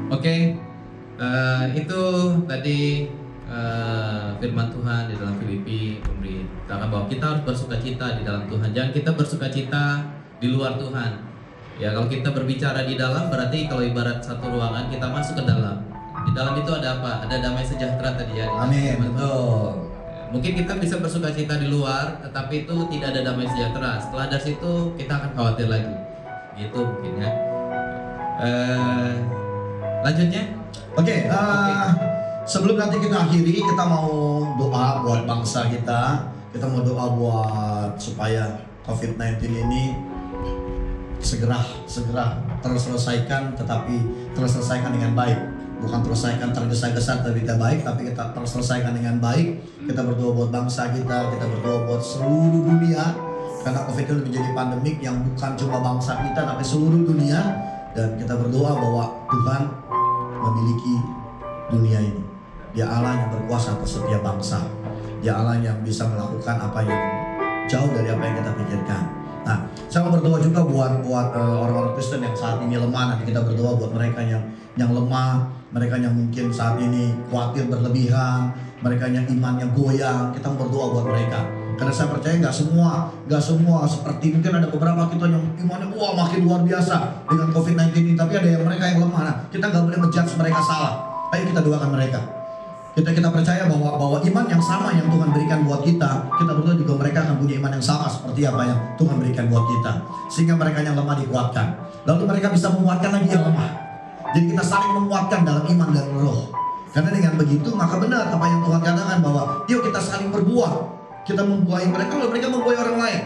Oke, itu tadi firman Tuhan di dalam Filipi memberitakan bahwa kita harus bersukacita di dalam Tuhan. Jangan kita bersukacita di luar Tuhan. Ya, kalau kita berbicara di dalam, berarti kalau ibarat satu ruangan kita masuk ke dalam. Di dalam itu ada apa? Ada damai sejahtera tadi ya. Amin. Betul. Mungkin kita bisa bersukacita di luar, tetapi itu tidak ada damai sejahtera. Setelah dari situ kita akan khawatir lagi. Gitu mungkin ya. Lanjutnya? Oke. Sebelum nanti kita akhiri, kita mau doa buat bangsa kita. Kita mau doa buat supaya COVID-19 ini segera terselesaikan, tetapi terselesaikan dengan baik. Bukan terselesaikan tergesa-gesa tapi tidak baik, tapi kita terselesaikan dengan baik. Kita berdoa buat bangsa kita berdoa buat seluruh dunia. Karena COVID itu menjadi pandemik yang bukan cuma bangsa kita, tapi seluruh dunia. Dan kita berdoa bahwa Tuhan memiliki dunia ini. Dia Allah yang berkuasa atas setiap bangsa. Dia Allah yang bisa melakukan apa yang jauh dari apa yang kita pikirkan. Nah, saya mau berdoa juga buat orang-orang Kristen yang saat ini lemah. Nanti kita berdoa buat mereka yang lemah, mereka yang mungkin saat ini khawatir berlebihan, mereka yang imannya goyang. Kita mau berdoa buat mereka. Karena saya percaya nggak semua seperti mungkin ada beberapa kita yang imannya makin luar biasa dengan COVID-19 ini, tapi ada yang mereka yang lemah. Nah, kita nggak boleh menjudge mereka salah. Ayo kita doakan mereka. Kita percaya bahwa iman yang sama yang Tuhan berikan buat kita berdoa juga mereka akan punya iman yang sama seperti apa yang Tuhan berikan buat kita. Sehingga mereka yang lemah dikuatkan. Lalu mereka bisa menguatkan lagi yang lemah. Jadi kita saling menguatkan dalam iman dan roh. Karena dengan begitu maka benar apa yang Tuhan katakan bahwa yuk kita saling berbuah. Kita membuahi mereka lalu mereka membuahi orang lain.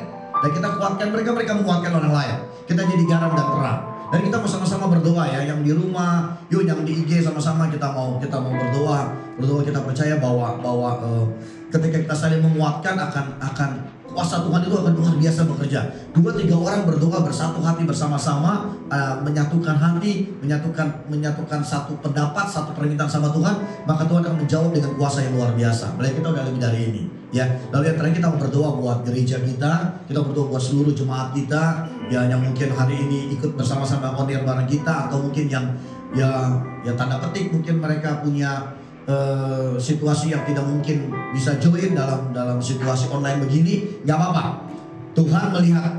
Dan kita kuatkan mereka, mereka menguatkan orang lain. Kita jadi garam dan terang. Dan kita mau sama-sama berdoa ya, yang di rumah, yuk yang di IG sama-sama kita mau berdoa. Kita percaya bahwa ketika kita saling menguatkan akan kuasa Tuhan itu akan luar biasa bekerja. 2-3 orang berdoa bersatu hati bersama-sama, menyatukan hati, menyatukan satu pendapat, satu permintaan sama Tuhan, maka Tuhan akan menjawab dengan kuasa yang luar biasa. Melihat kita udah lebih dari ini, ya. Lalu yang terakhir kita mau berdoa buat gereja kita berdoa buat seluruh jemaat kita, ya, yang mungkin hari ini ikut bersama-sama on-air bareng kita, atau mungkin yang ya tanda petik mungkin mereka punya situasi yang tidak mungkin bisa join dalam situasi online begini, nggak apa-apa. Tuhan melihat,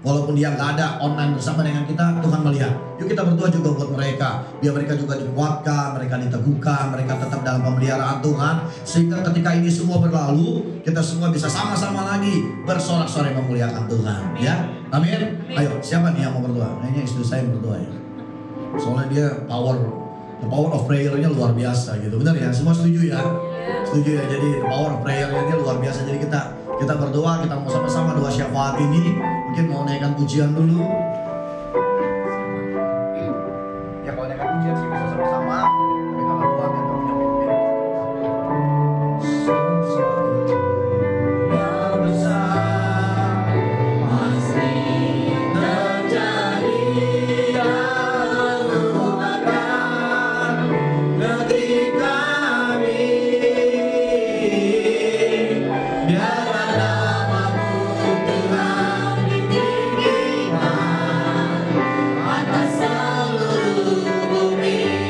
walaupun dia nggak ada online bersama dengan kita, Tuhan melihat. Yuk kita berdoa juga buat mereka, biar mereka juga dikuatkan, mereka diteguhkan, mereka tetap dalam pemeliharaan Tuhan, sehingga ketika ini semua berlalu, kita semua bisa sama-sama lagi bersorak-sorai memuliakan Tuhan. Ya, amin. Ayo, siapa nih yang mau berdoa? Kayaknya istri saya yang berdoa ya. Soalnya dia the power of prayer-nya luar biasa gitu. Benar ya? Semua setuju ya? Setuju ya? Jadi the power of prayer-nya luar biasa. Jadi kita berdoa, kita mau sama-sama doa syafaat ini. Mungkin mau naikkan pujian dulu. Ya kalau naikkan pujian sih bisa sama-sama. Tapi kalau doa kan punya pimpin. Yang besar pasti terjadi. Atas seluruh bumi.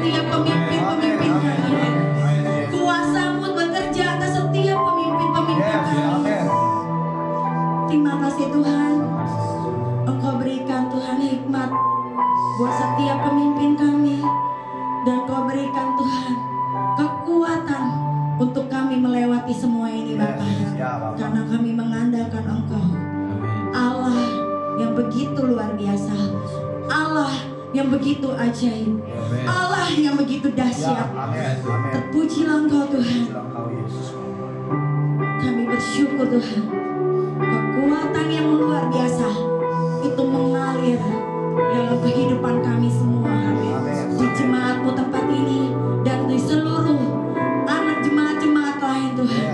setiap pemimpin-pemimpin kami. Kuasa-Mu bekerja atas setiap pemimpin-pemimpin kami. Terima kasih Tuhan, Engkau berikan Tuhan hikmat buat setiap pemimpin kami, dan Kau berikan Tuhan kekuatan untuk kami melewati semua ini Bapa. Karena kami mengandalkan Engkau, Allah yang begitu luar biasa, Allah yang begitu ajaib, Allah yang begitu dahsyat. Terpujilah Engkau Tuhan. Kami bersyukur Tuhan, kekuatan yang luar biasa itu mengalir dalam kehidupan kami semua, di jemaat-Mu tempat ini dan di seluruh anak jemaat-jemaat lain Tuhan,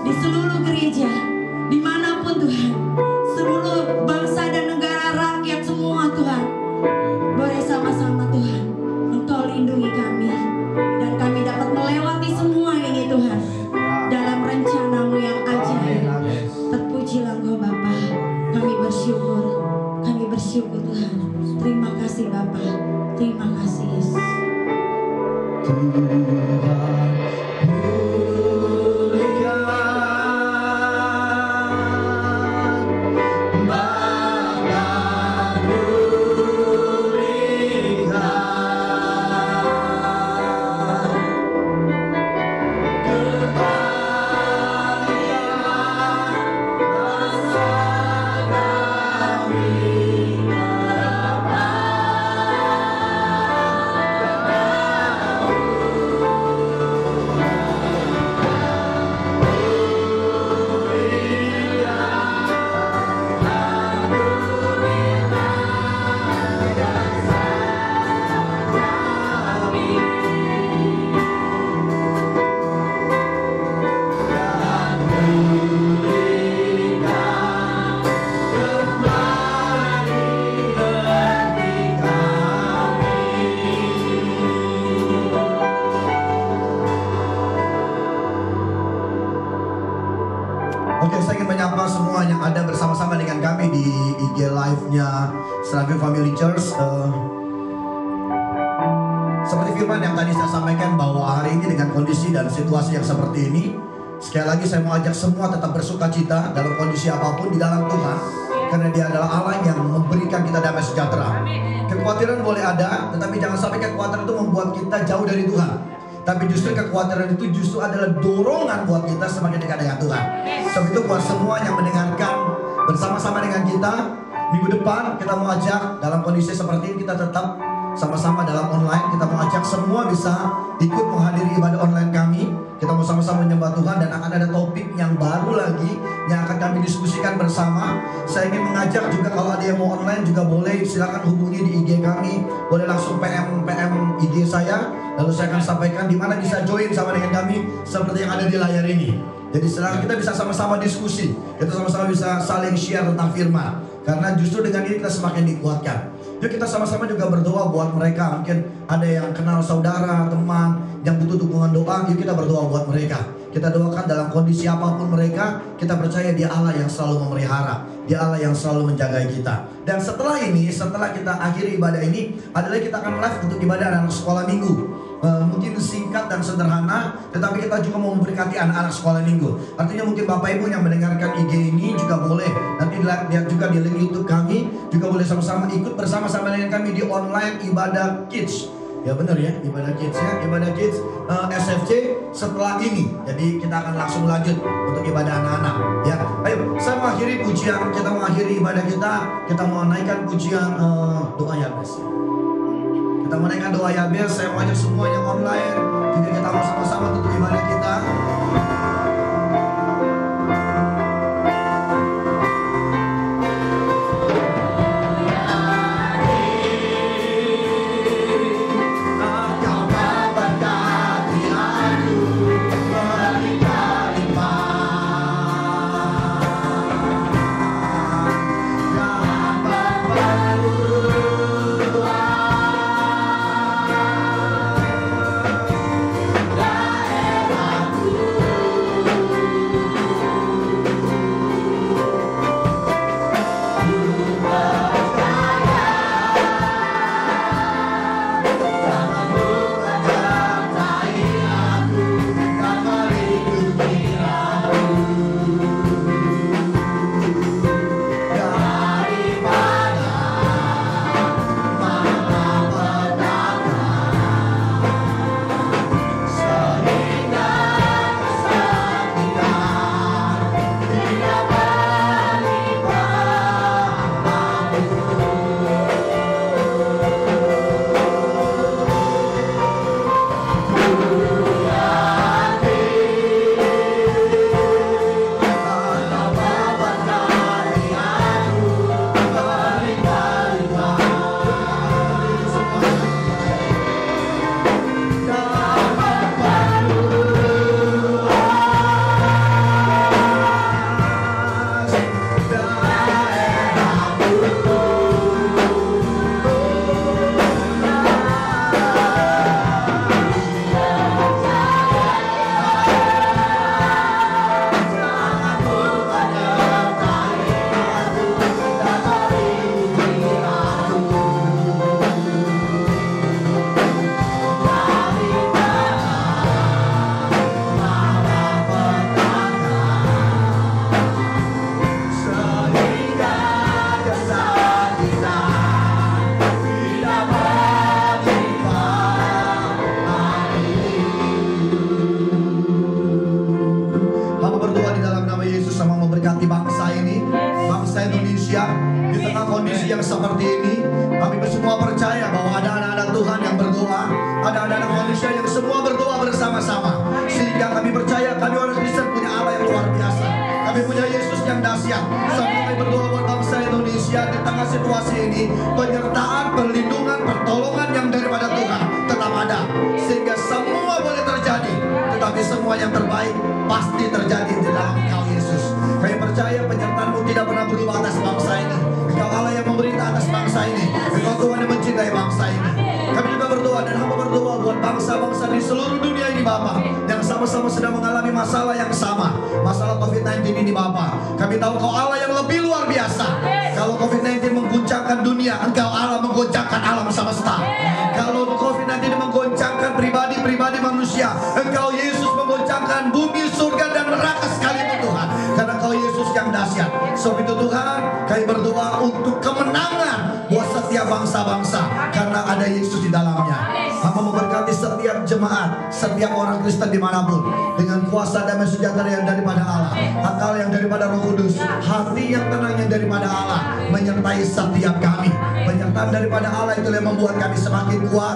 di seluruh gereja dimanapun Tuhan, seluruh bangsa dan negara rakyat semua Tuhan, boleh sama-sama Tuhan Engkau lindungi kami, dan kami dapat melewati semua ini Tuhan dalam rencana-Mu yang ajaib. Terpujilah Engkau Bapa. Kami bersyukur Tuhan. Terima kasih Bapa, terima kasih Yesus. Oke, saya ingin menyapa semua yang ada bersama-sama dengan kami di IG Live-nya Seragen Family Church. Seperti firman yang tadi saya sampaikan bahwa hari ini dengan kondisi dan situasi yang seperti ini, sekali lagi saya mau ajak semua tetap bersuka cita dalam kondisi apapun di dalam Tuhan, karena Dia adalah Allah yang memberikan kita damai sejahtera. Kekhawatiran boleh ada, tetapi jangan sampai kekhawatiran itu membuat kita jauh dari Tuhan. Tapi justru kekhawatiran itu justru adalah dorongan buat kita semakin dekat dengan Tuhan. Sebab itu buat semua yang mendengarkan bersama-sama dengan kita, minggu depan kita mau ajak dalam kondisi seperti ini, kita tetap sama-sama dalam online. Kita mau ajak semua bisa ikut menghadiri ibadah online kami. Kita mau sama-sama menyembah Tuhan, dan akan ada topik yang baru lagi yang akan kami diskusikan bersama. Saya ingin mengajak juga kalau ada yang mau online juga boleh, silakan hubungi di IG kami. Boleh langsung PM IG saya, lalu saya akan sampaikan di mana bisa join sama dengan kami seperti yang ada di layar ini. Jadi silakan kita bisa sama-sama diskusi, kita sama-sama bisa saling share tentang firman. Karena justru dengan ini kita semakin dikuatkan. Yuk kita sama-sama juga berdoa buat mereka. Mungkin ada yang kenal saudara, teman yang butuh dukungan doa. Yuk kita berdoa buat mereka. Kita doakan dalam kondisi apapun mereka. Kita percaya Dia Allah yang selalu memelihara, Dia Allah yang selalu menjaga kita. Dan setelah ini, setelah kita akhiri ibadah ini, adalah kita akan live untuk ibadah anak sekolah minggu. Mungkin singkat dan sederhana, tetapi kita juga mau memberkati anak-anak sekolah minggu. Artinya mungkin Bapak Ibu yang mendengarkan IG ini juga boleh nanti lihat juga di link YouTube kami, juga boleh sama-sama ikut bersama-sama dengan kami di online ibadah kids. Ya benar ya, ibadah kids ya, ibadah kids SFC setelah ini. Jadi kita akan langsung lanjut untuk ibadah anak-anak. Ya, ayo saya mengakhiri pujian, kita mengakhiri ibadah kita mau naikkan pujian doa Yabes. Kita menaikkan doa Yabes. Saya mau ajak semua yang online juga kita mau sama-sama tutup ibadah kita. tengah situasi ini, penyertaan, perlindungan, pertolongan yang daripada Tuhan tetap ada. Sehingga semua boleh terjadi, tetapi semua yang terbaik pasti terjadi di dalam Engkau Yesus. Kami percaya penyertaan-Mu tidak pernah berubah atas bangsa ini. Engkau Allah yang memerintah atas bangsa ini. Engkau Tuhan yang mencintai bangsa ini. Kami juga berdoa dan hamba berdoa buat bangsa-bangsa di seluruh dunia ini Bapa, yang sama-sama sedang mengalami masalah yang sama, masalah COVID-19 ini Bapa. Kami tahu Kau Allah yang lebih luar biasa. Kalau COVID-19 mengguncangkan dunia, Engkau Allah mengguncangkan alam semesta. Kalau COVID-19 mengguncangkan pribadi-pribadi manusia, Engkau Yesus mengguncangkan bumi, surga dan neraka sekalipun Tuhan. Karena Kau Yesus yang dahsyat. Sebab itu Tuhan, kami berdoa untuk kemenangan buat setiap bangsa-bangsa, karena ada Yesus di dalamnya. Hamba memberkati setiap jemaat, setiap orang Kristen dimanapun, dengan kuasa damai sejahtera yang daripada Allah, akal yang daripada Roh Kudus, hati yang tenang yang daripada Allah menyertai setiap kami. Penyertaan daripada Allah itu yang membuat kami semakin kuat,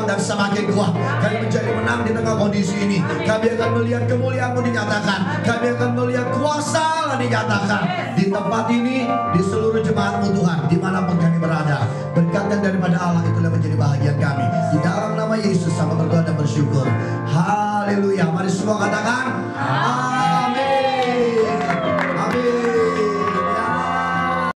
dan semakin kuat. Kami menjadi menang di tengah kondisi ini. Kami akan melihat kemuliaan-Mu dinyatakan. Kami akan melihat kuasa Allah dinyatakan di tempat ini, di seluruh jemaat-Mu Tuhan, dimanapun kami berada. Berkat yang daripada Allah itulah menjadi bahagian kami. Di dalam nama Yesus sama berdoa dan bersyukur. Haleluya. Mari semua katakan